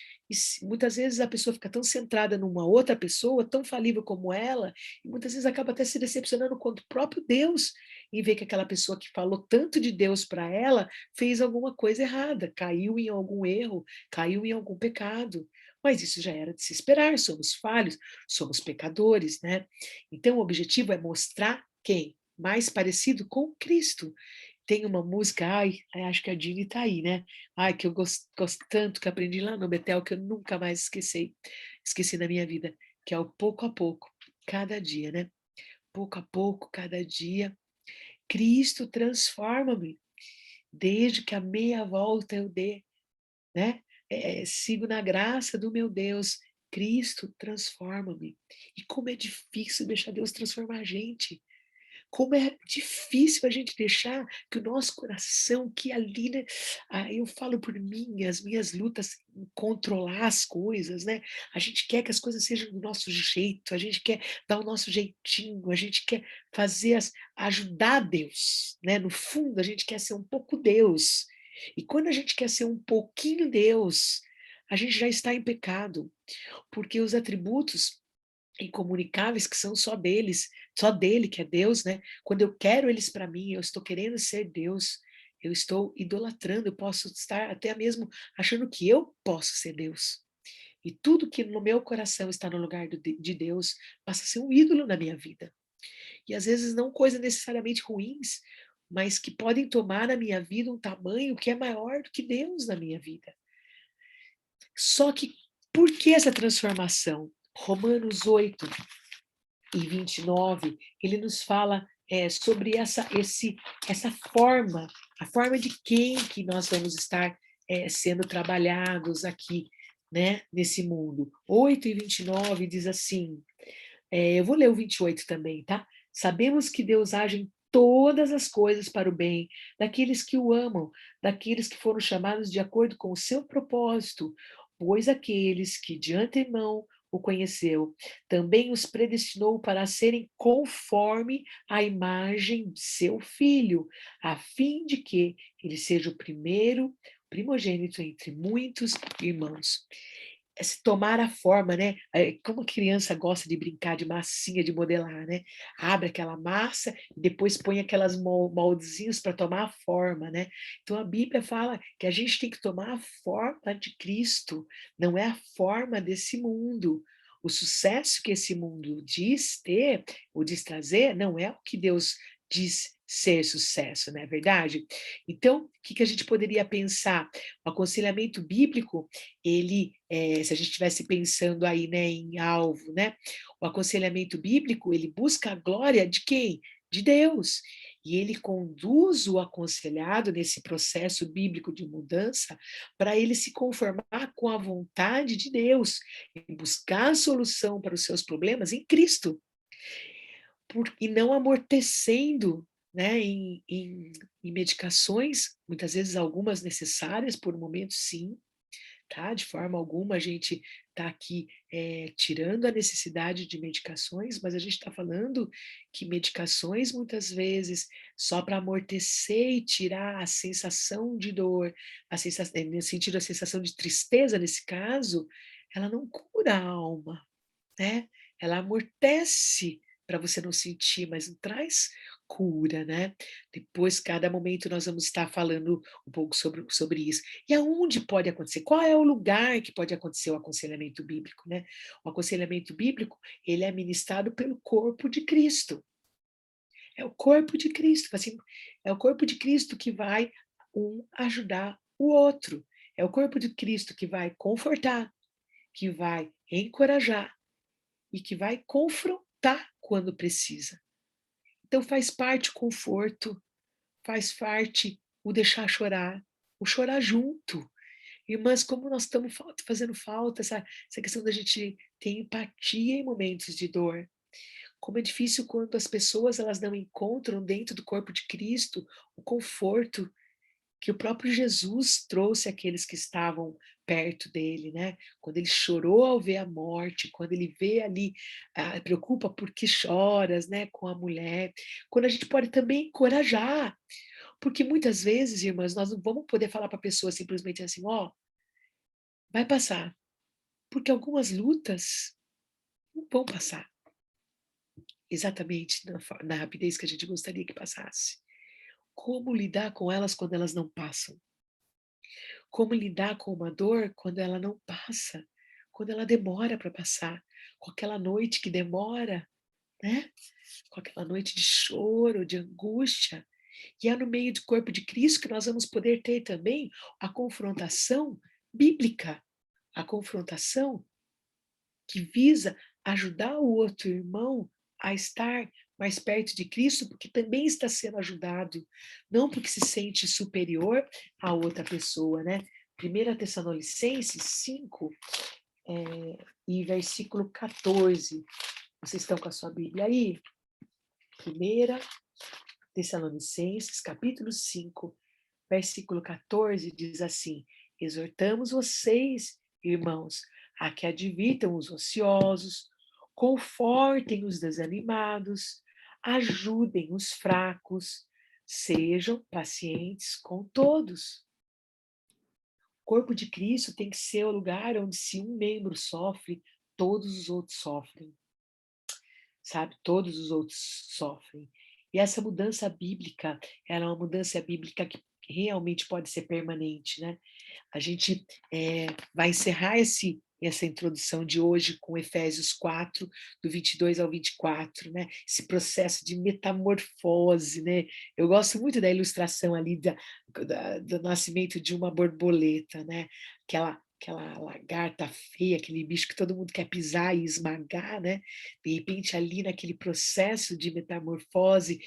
muitas vezes a pessoa fica tão centrada numa outra pessoa, tão falível como ela, e muitas vezes acaba até se decepcionando com o próprio Deus, em ver que aquela pessoa que falou tanto de Deus para ela fez alguma coisa errada, caiu em algum erro, caiu em algum pecado. Mas isso já era de se esperar, somos falhos, somos pecadores, né? Então o objetivo é mostrar quem? Mais parecido com Cristo. Tem uma música, acho que a Dini tá aí, né? Ai, que eu gosto tanto, que aprendi lá no Betel, que eu nunca mais esqueci na minha vida, que é o pouco a pouco, cada dia, né? Pouco a pouco, cada dia, Cristo transforma-me, desde que a meia volta eu dê, né? Sigo na graça do meu Deus, Cristo transforma-me. E como é difícil deixar Deus transformar a gente. Como é difícil a gente deixar que o nosso coração, que ali, né, eu falo por mim, as minhas lutas em controlar as coisas, né? A gente quer que as coisas sejam do nosso jeito, a gente quer dar o nosso jeitinho, a gente quer fazer ajudar Deus, né? No fundo, a gente quer ser um pouco Deus. E quando a gente quer ser um pouquinho Deus, a gente já está em pecado, porque os atributos incomunicáveis que são só deles, só dele, que é Deus, né? Quando eu quero eles para mim, eu estou querendo ser Deus, eu estou idolatrando, eu posso estar até mesmo achando que eu posso ser Deus. E tudo que no meu coração está no lugar de Deus passa a ser um ídolo na minha vida. E às vezes não coisas necessariamente ruins, mas que podem tomar na minha vida um tamanho que é maior do que Deus na minha vida. Só que por que essa transformação? Romanos 8:29, ele nos fala sobre essa forma, a forma de quem que nós vamos estar sendo trabalhados aqui, né, nesse mundo. 8:29 diz assim, eu vou ler o 28 também, tá? Sabemos que Deus age em todas as coisas para o bem daqueles que o amam, daqueles que foram chamados de acordo com o seu propósito, pois aqueles que de antemão o conheceu, também os predestinou para serem conforme a imagem de seu filho, a fim de que ele seja o primeiro, primogênito entre muitos irmãos se tomar a forma, né? Como a criança gosta de brincar de massinha, de modelar, né? Abre aquela massa e depois põe aquelas moldezinhos para tomar a forma, né? Então a Bíblia fala que a gente tem que tomar a forma de Cristo, não é a forma desse mundo. O sucesso que esse mundo diz ter, ou diz trazer, não é o que Deus diz ser sucesso, não é verdade? Então, o que a gente poderia pensar? O aconselhamento bíblico ele, se a gente estivesse pensando aí, né, em alvo, né, o aconselhamento bíblico, ele busca a glória de quem? De Deus. E ele conduz o aconselhado nesse processo bíblico de mudança para ele se conformar com a vontade de Deus e buscar a solução para os seus problemas em Cristo, e não amortecendo, né, em medicações, muitas vezes algumas necessárias por um momento, sim, tá? De forma alguma a gente está aqui tirando a necessidade de medicações, mas a gente está falando que medicações muitas vezes só para amortecer e tirar a sensação de dor, nesse sentido a sensação de tristeza nesse caso, ela não cura a alma, né? Ela amortece para você não sentir, mas não traz cura, né? Depois, cada momento, nós vamos estar falando um pouco sobre isso. E aonde pode acontecer? Qual é o lugar que pode acontecer o aconselhamento bíblico, né? O aconselhamento bíblico, ele é ministrado pelo corpo de Cristo. É o corpo de Cristo, assim, é o corpo de Cristo que vai ajudar o outro. É o corpo de Cristo que vai confortar, que vai encorajar, e que vai confrontar quando precisa. Então faz parte o conforto, faz parte o deixar chorar, o chorar junto. Irmãs, como nós estamos fazendo falta essa questão da gente ter empatia em momentos de dor. Como é difícil quando as pessoas elas não encontram dentro do corpo de Cristo o conforto que o próprio Jesus trouxe àqueles que estavam perto dele, né? Quando ele chorou ao ver a morte, quando ele vê ali, preocupa por que choras, né, com a mulher. Quando a gente pode também encorajar, porque muitas vezes, irmãs, nós não vamos poder falar para a pessoa simplesmente assim, ó, vai passar, porque algumas lutas não vão passar exatamente na rapidez que a gente gostaria que passasse. Como lidar com elas quando elas não passam? Como lidar com uma dor quando ela não passa, quando ela demora para passar, com aquela noite que demora, né? Com aquela noite de choro, de angústia. E é no meio do corpo de Cristo que nós vamos poder ter também a confrontação bíblica, a confrontação que visa ajudar o outro irmão a estar mais perto de Cristo, porque também está sendo ajudado, não porque se sente superior a outra pessoa, né? 1 Tessalonicenses 5, e versículo 14. Vocês estão com a sua Bíblia aí? 1 Tessalonicenses, capítulo 5, versículo 14, diz assim: exortamos vocês, irmãos, a que advirtam os ociosos, confortem os desanimados, ajudem os fracos, sejam pacientes com todos. corpo de Cristo tem que ser o lugar onde se um membro sofre, todos os outros sofrem, sabe? Todos os outros sofrem. E essa mudança bíblica, ela é uma mudança bíblica que realmente pode ser permanente, né? A gente vai encerrar essa introdução de hoje com Efésios 4, do 22 ao 24, né? Esse processo de metamorfose, né? Eu gosto muito da ilustração ali do nascimento de uma borboleta, né? Aquela lagarta feia, aquele bicho que todo mundo quer pisar e esmagar, né? De repente, ali naquele processo de metamorfose,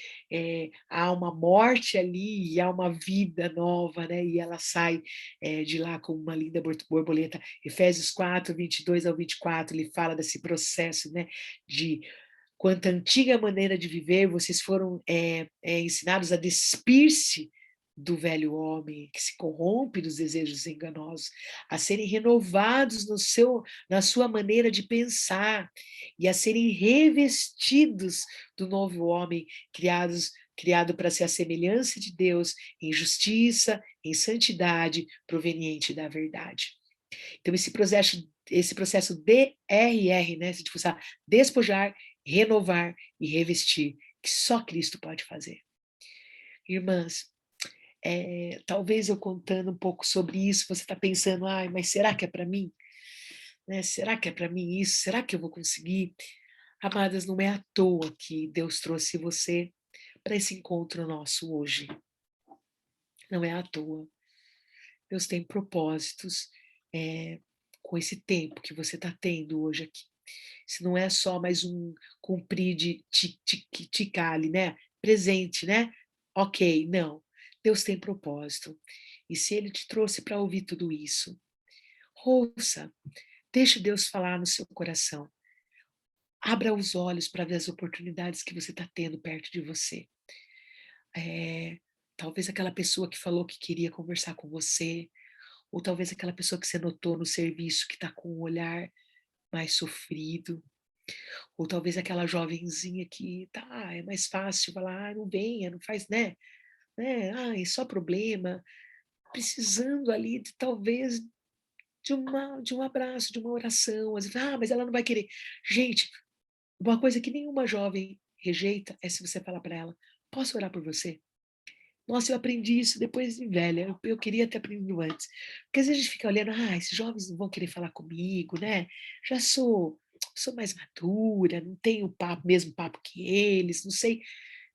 há uma morte ali e há uma vida nova, né? E ela sai de lá com uma linda borboleta. Efésios 4, 22 ao 24, ele fala desse processo, né? De quanto à antiga maneira de viver, vocês foram ensinados a despir-se do velho homem, que se corrompe dos desejos enganosos, a serem renovados na sua maneira de pensar e a serem revestidos do novo homem, criado para ser a semelhança de Deus, em justiça, em santidade, proveniente da verdade. Então, esse processo DRR, né, se usar, despojar, renovar e revestir, que só Cristo pode fazer. Irmãs, talvez eu contando um pouco sobre isso, você está pensando, mas será que é para mim? Né? Será que é para mim isso? Será que eu vou conseguir? Amadas, não é à toa que Deus trouxe você para esse encontro nosso hoje. Não é à toa. Deus tem propósitos com esse tempo que você está tendo hoje aqui. Isso não é só mais um cumprir de ticale, né? Presente, né? Ok, não. Deus tem propósito. E se Ele te trouxe para ouvir tudo isso, ouça, deixe Deus falar no seu coração. Abra os olhos para ver as oportunidades que você está tendo perto de você. Talvez aquela pessoa que falou que queria conversar com você, ou talvez aquela pessoa que você notou no serviço que está com um olhar mais sofrido, ou talvez aquela jovenzinha que é mais fácil falar, não venha, não faz, né? É só problema, precisando ali de talvez de um abraço, de uma oração, às vezes, mas ela não vai querer. Gente, uma coisa que nenhuma jovem rejeita é se você falar para ela, posso orar por você? Nossa, eu aprendi isso depois de velha, eu queria ter aprendido antes. Porque às vezes a gente fica olhando, esses jovens não vão querer falar comigo, né? Já sou mais madura, não tenho mesmo papo que eles, não sei.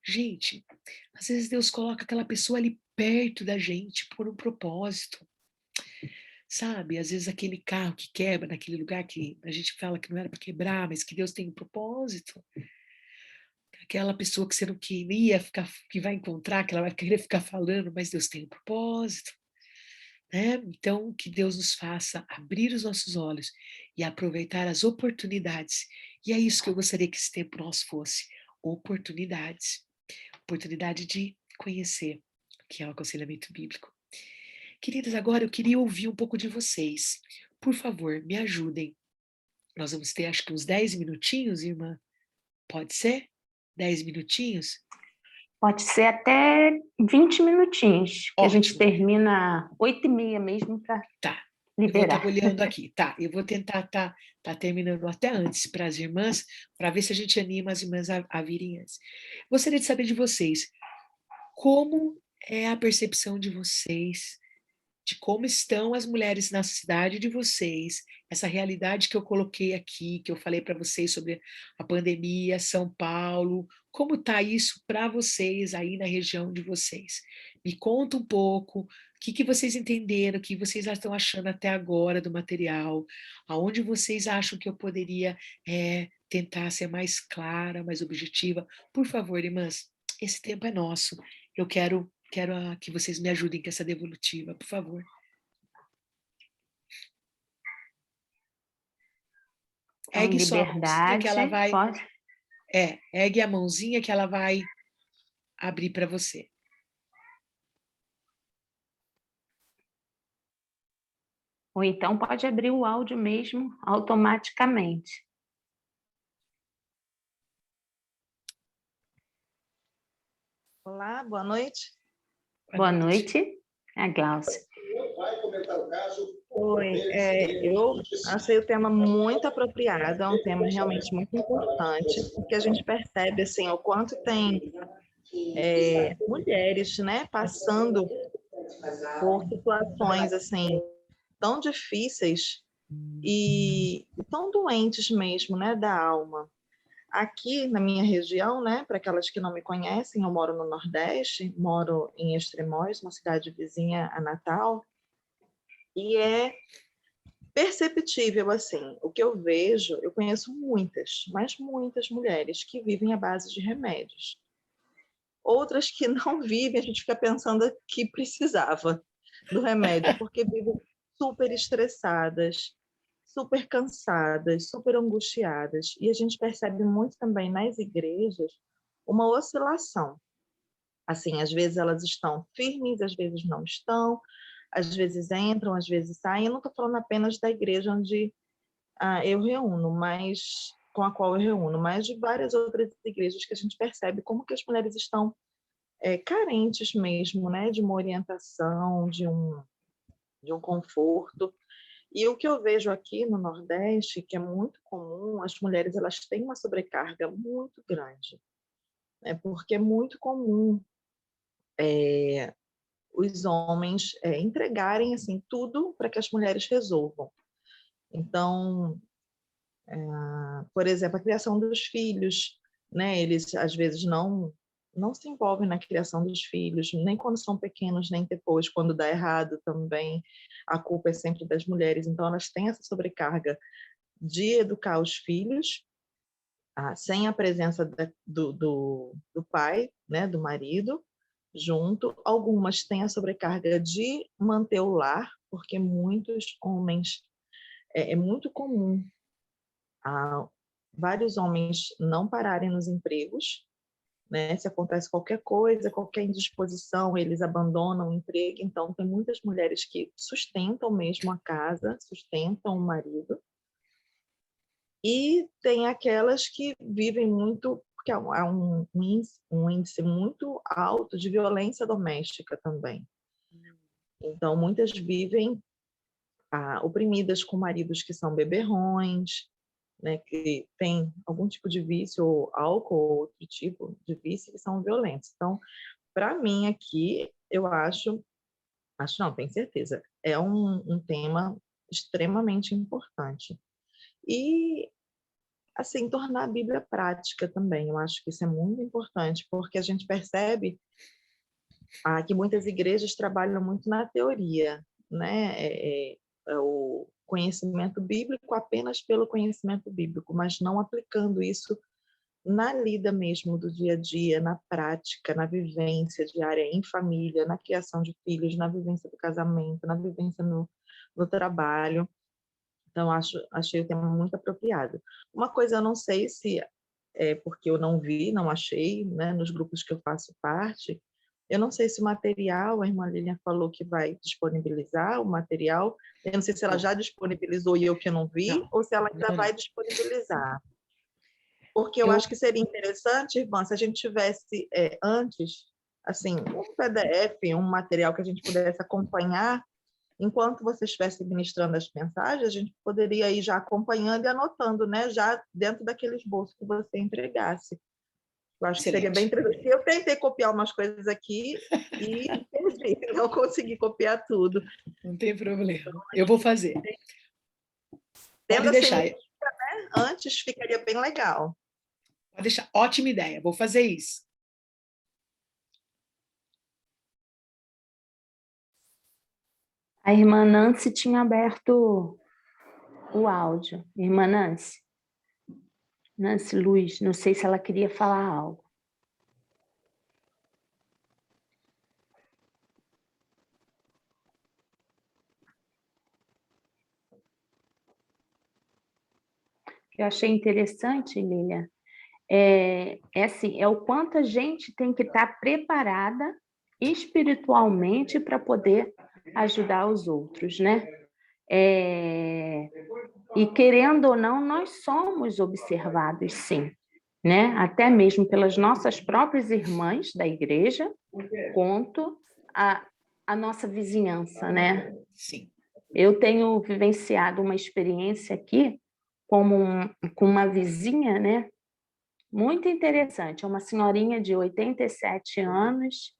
Gente, às vezes Deus coloca aquela pessoa ali perto da gente por um propósito, sabe? Às vezes aquele carro que quebra naquele lugar que a gente fala que não era para quebrar, mas que Deus tem um propósito. Aquela pessoa que você não queria ficar, que vai encontrar, que ela vai querer ficar falando, mas Deus tem um propósito, né? Então, que Deus nos faça abrir os nossos olhos e aproveitar as oportunidades. E é isso que eu gostaria que esse tempo nosso fosse: oportunidades. Oportunidade de conhecer o que é o aconselhamento bíblico. Queridas, agora eu queria ouvir um pouco de vocês. Por favor, me ajudem. Nós vamos ter, acho que uns 10 minutinhos, irmã. Pode ser? 10 minutinhos? Pode ser até 20 minutinhos, que a gente Ótimo. termina 8h30 mesmo para Eu vou estar liberar. olhando aqui. Eu vou tentar tá terminando até antes para as irmãs, para ver se a gente anima as irmãs a virem antes. Gostaria de saber de vocês, como é a percepção de vocês de como estão as mulheres na cidade de vocês, essa realidade que eu coloquei aqui, que eu falei para vocês sobre a pandemia, São Paulo, como está isso para vocês aí na região de vocês? Me conta um pouco, o que vocês entenderam, o que vocês estão achando até agora do material, aonde vocês acham que eu poderia tentar ser mais clara, mais objetiva. Por favor, irmãs, esse tempo é nosso. Eu quero que vocês me ajudem com essa devolutiva, por favor. Então, Ergue só a mãozinha que ela liberdade, vai... pode. Ergue a mãozinha que ela vai abrir para você. Ou então pode abrir o áudio mesmo automaticamente. Olá, boa noite. Boa noite. A Glaucia. Oi, eu achei o tema muito apropriado, é um tema realmente muito importante, porque a gente percebe assim, o quanto tem mulheres, né, passando por situações assim tão difíceis e tão doentes mesmo, né, da alma. Aqui na minha região, né, para aquelas que não me conhecem, eu moro no Nordeste, moro em Extremóis, uma cidade vizinha a Natal, e é perceptível, assim, o que eu vejo, eu conheço muitas, mas muitas mulheres que vivem à base de remédios. Outras que não vivem, a gente fica pensando que precisava do remédio, porque vivem super estressadas, super cansadas, super angustiadas. E a gente percebe muito também nas igrejas uma oscilação. Assim, às vezes elas estão firmes, às vezes não estão, às vezes entram, às vezes saem. Eu não estou falando apenas da igreja onde eu reúno, mas com a qual eu reúno, mas de várias outras igrejas que a gente percebe como que as mulheres estão carentes mesmo, né, de uma orientação, de um conforto. E o que eu vejo aqui no Nordeste, que é muito comum, as mulheres elas têm uma sobrecarga muito grande, né, porque é muito comum os homens entregarem assim tudo para que as mulheres resolvam. Então, por exemplo, a criação dos filhos, né? Eles às vezes não se envolvem na criação dos filhos, nem quando são pequenos, nem depois, quando dá errado também. A culpa é sempre das mulheres. Então, elas têm essa sobrecarga de educar os filhos, sem a presença do pai, né? Do marido, junto. Algumas têm a sobrecarga de manter o lar, porque muitos homens, é muito comum vários homens não pararem nos empregos, né? Se acontece qualquer coisa, qualquer indisposição, eles abandonam o emprego. Então, tem muitas mulheres que sustentam mesmo a casa, sustentam o marido. E tem aquelas que vivem muito, porque há um índice muito alto de violência doméstica também. Então, muitas vivem oprimidas com maridos que são beberrões, né, que tem algum tipo de vício, ou álcool, ou outro tipo de vício, que são violentos. Então, para mim aqui, eu acho não, tenho certeza, é um tema extremamente importante. E, assim, tornar a Bíblia prática também, eu acho que isso é muito importante, porque a gente percebe que muitas igrejas trabalham muito na teoria, né? O conhecimento bíblico apenas pelo conhecimento bíblico, mas não aplicando isso na lida mesmo do dia a dia, na prática, na vivência diária em família, na criação de filhos, na vivência do casamento, na vivência no trabalho. Então, achei o tema muito apropriado. Uma coisa eu não sei se porque eu não vi, não achei, né, nos grupos que eu faço parte. Eu não sei se o material, a irmã Lilian falou que vai disponibilizar o material. Eu não sei se ela já disponibilizou e eu que não vi, ou se ela ainda vai disponibilizar. Porque eu acho que seria interessante, irmã, se a gente tivesse antes, assim, um PDF, um material que a gente pudesse acompanhar, enquanto você estivesse ministrando as mensagens, a gente poderia ir já acompanhando e anotando, né, já dentro daquele esboço que você entregasse. Eu acho que seria bem interessante. Eu tentei copiar umas coisas aqui e perdi, não consegui copiar tudo. Não tem problema. Eu vou fazer. Pode deixar. Né? Antes ficaria bem legal. Pode deixar. Ótima ideia. Vou fazer isso. A irmã Nancy tinha aberto o áudio. Irmã Nancy. Nancy Luiz, não sei se ela queria falar algo. Eu achei interessante, Lília, assim, é o quanto a gente tem que estar preparada espiritualmente para poder ajudar os outros, né? E querendo ou não, nós somos observados, sim, né? Até mesmo pelas nossas próprias irmãs da igreja, quanto a nossa vizinhança, né? Sim. Eu tenho vivenciado uma experiência aqui com uma vizinha, né? Muito interessante. É uma senhorinha de 87 anos.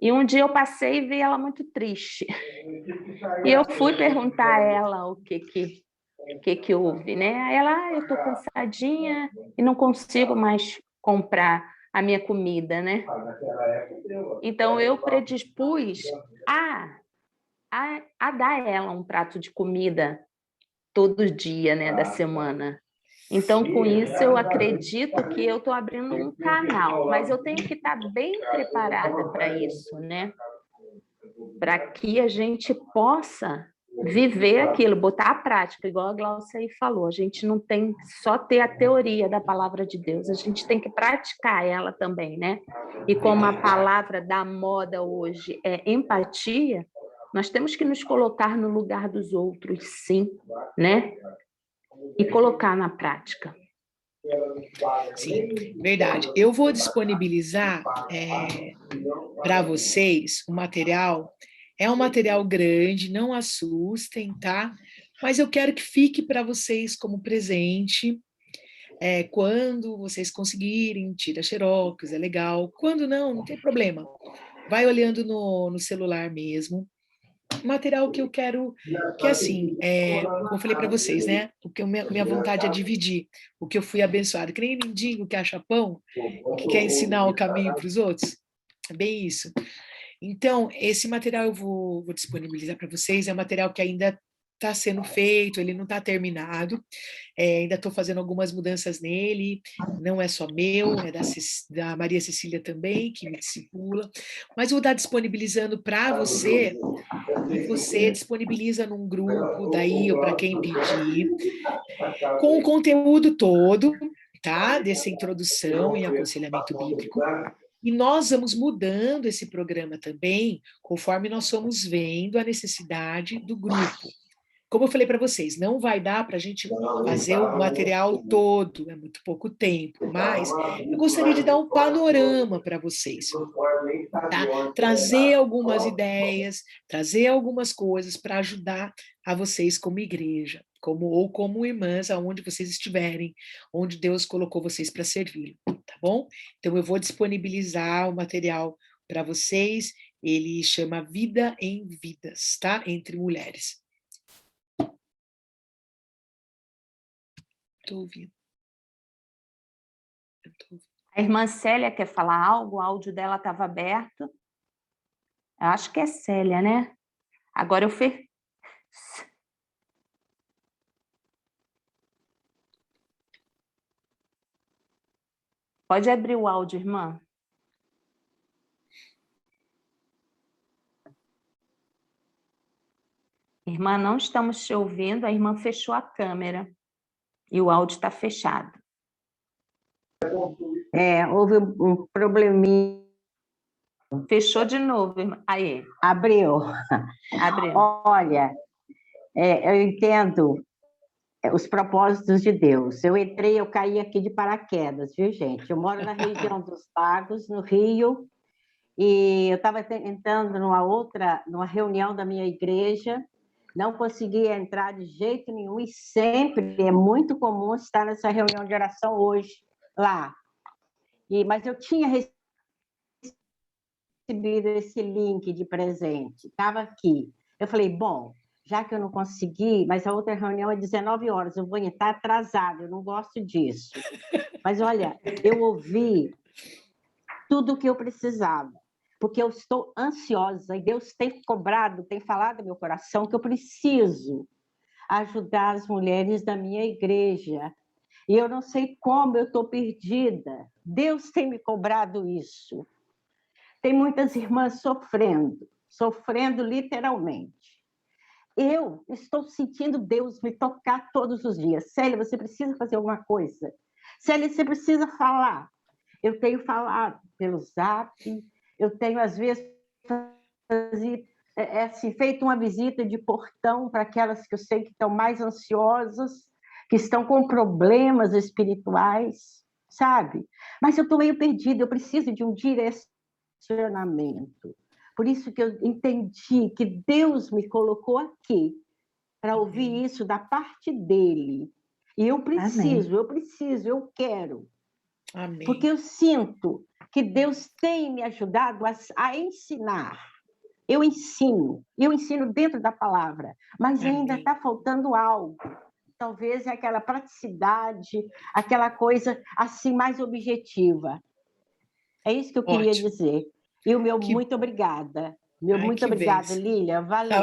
E um dia eu passei e vi ela muito triste. E eu fui perguntar a ela o que houve, né? Aí ela, eu estou cansadinha e não consigo mais comprar a minha comida, né? Então eu predispus a, a dar a ela um prato de comida todo dia, né, da semana. Então, com isso, eu acredito que eu estou abrindo um canal, mas eu tenho que estar bem preparada para isso, né? Para que a gente possa viver aquilo, botar a prática, igual a Glaucia aí falou. A gente não tem só ter a teoria da palavra de Deus, a gente tem que praticar ela também, né? E como a palavra da moda hoje é empatia, nós temos que nos colocar no lugar dos outros, sim, né? E colocar na prática. Sim, verdade. Eu vou disponibilizar para vocês o material. É um material grande, não assustem, tá? Mas eu quero que fique para vocês como presente. Quando vocês conseguirem, tira xerox, é legal. Quando não, não tem problema. Vai olhando no celular mesmo. Material que eu quero, que assim, como eu falei para vocês, né? Porque minha vontade é dividir. O que eu fui abençoado, que nem mendigo que acha pão, que quer ensinar o caminho para os outros. É bem isso. Então, esse material eu vou disponibilizar para vocês. É um material que ainda está sendo feito, ele não está terminado. Ainda estou fazendo algumas mudanças nele. Não é só meu, é da Maria Cecília também, que me discipula. Mas vou estar disponibilizando para você, e você disponibiliza num grupo, daí, ou para quem pedir, com o conteúdo todo, tá? Dessa introdução e aconselhamento bíblico. E nós vamos mudando esse programa também, conforme nós somos vendo a necessidade do grupo. Como eu falei para vocês, não vai dar para a gente fazer o material todo, é muito pouco tempo, mas eu gostaria de dar um panorama para vocês, tá? Trazer algumas ideias, trazer algumas coisas para ajudar a vocês como igreja, ou como irmãs, aonde vocês estiverem, onde Deus colocou vocês para servir, tá bom? Então eu vou disponibilizar o material para vocês, ele chama Vida em Vidas, tá? Entre mulheres. Estou ouvindo. A irmã Célia quer falar algo? O áudio dela estava aberto. Eu acho que é Célia, né? Agora eu fechei. Pode abrir o áudio, irmã. Irmã, não estamos te ouvindo. A irmã fechou a câmera e o áudio está fechado. Houve um probleminha. Fechou de novo, irmã. Aí. Abriu. Abriu. Olha, eu entendo os propósitos de Deus. Eu caí aqui de paraquedas, viu, gente? Eu moro na região dos Lagos, no Rio, e eu estava entrando numa reunião da minha igreja, não conseguia entrar de jeito nenhum, e sempre é muito comum estar nessa reunião de oração hoje, lá. Mas eu tinha recebido esse link de presente, estava aqui. Eu falei, bom, já que eu não consegui, mas a outra reunião é 19 horas, eu vou estar atrasada, eu não gosto disso. Mas, olha, eu ouvi tudo o que eu precisava, porque eu estou ansiosa, e Deus tem cobrado, tem falado no meu coração que eu preciso ajudar as mulheres da minha igreja. E eu não sei como, eu estou perdida. Deus tem me cobrado isso. Tem muitas irmãs sofrendo literalmente. Eu estou sentindo Deus me tocar todos os dias. Célia, você precisa fazer alguma coisa. Célia, você precisa falar. Eu tenho falado pelo Zap, eu tenho, às vezes, feito uma visita de portão para aquelas que eu sei que estão mais ansiosas, que estão com problemas espirituais, sabe? Mas eu estou meio perdida, eu preciso de um direcionamento. Por isso que eu entendi que Deus me colocou aqui para ouvir isso da parte dele. E eu preciso, eu quero. Amém. Porque eu sinto que Deus tem me ajudado a ensinar. Eu ensino dentro da palavra, mas ainda está faltando algo. Talvez é aquela praticidade, aquela coisa assim mais objetiva. É isso que eu queria dizer. E o meu muito obrigada. Muito obrigada, bênção. Lília. Valeu.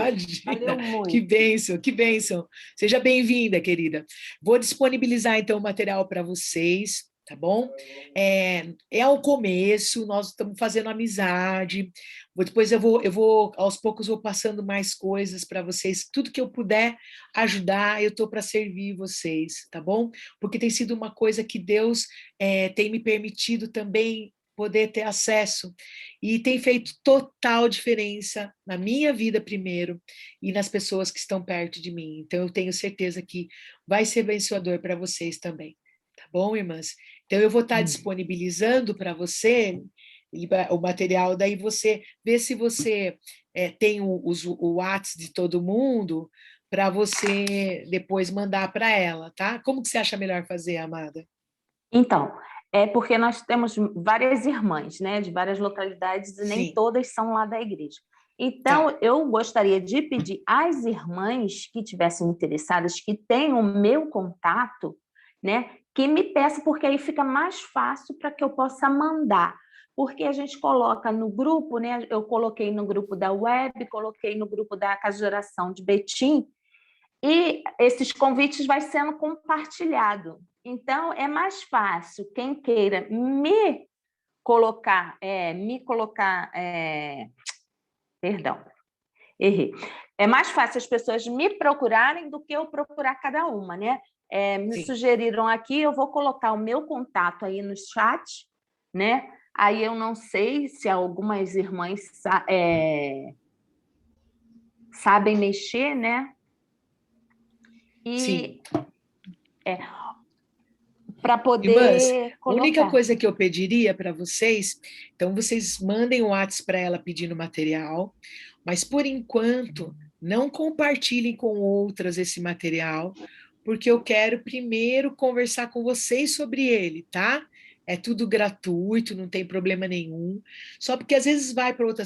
Valeu muito. Que bênção, que bênção. Seja bem-vinda, querida. Vou disponibilizar, então, o material para vocês, tá bom? É o começo, nós estamos fazendo amizade. Depois eu vou, aos poucos, vou passando mais coisas para vocês. Tudo que eu puder ajudar, eu estou para servir vocês, tá bom? Porque tem sido uma coisa que Deus tem me permitido também poder ter acesso, e tem feito total diferença na minha vida primeiro, e nas pessoas que estão perto de mim. Então, eu tenho certeza que vai ser abençoador para vocês também. Tá bom, irmãs? Então, eu vou estar disponibilizando para você o material, daí você vê se você tem o WhatsApp de todo mundo, para você depois mandar para ela, tá? Como que você acha melhor fazer, amada? Então, é porque nós temos várias irmãs, né, de várias localidades, e nem todas são lá da igreja. Então, eu gostaria de pedir às irmãs que tivessem interessadas, que tenham o meu contato, né, que me peçam, porque aí fica mais fácil para que eu possa mandar. Porque a gente coloca no grupo, né, eu coloquei no grupo da web, coloquei no grupo da Casa de Oração de Betim, e esses convites vai sendo compartilhado. Então, é mais fácil quem queira me colocar, perdão, errei. É mais fácil as pessoas me procurarem do que eu procurar cada uma, né? Me sugeriram aqui, eu vou colocar o meu contato aí no chat, né? Aí eu não sei se algumas irmãs sabem mexer, né? E para poder Irmãs, colocar. a única coisa que eu pediria para vocês, então vocês mandem o WhatsApp para ela pedindo material, mas por enquanto não compartilhem com outras esse material, porque eu quero primeiro conversar com vocês sobre ele, tá? É tudo gratuito, não tem problema nenhum. Só porque às vezes vai para outras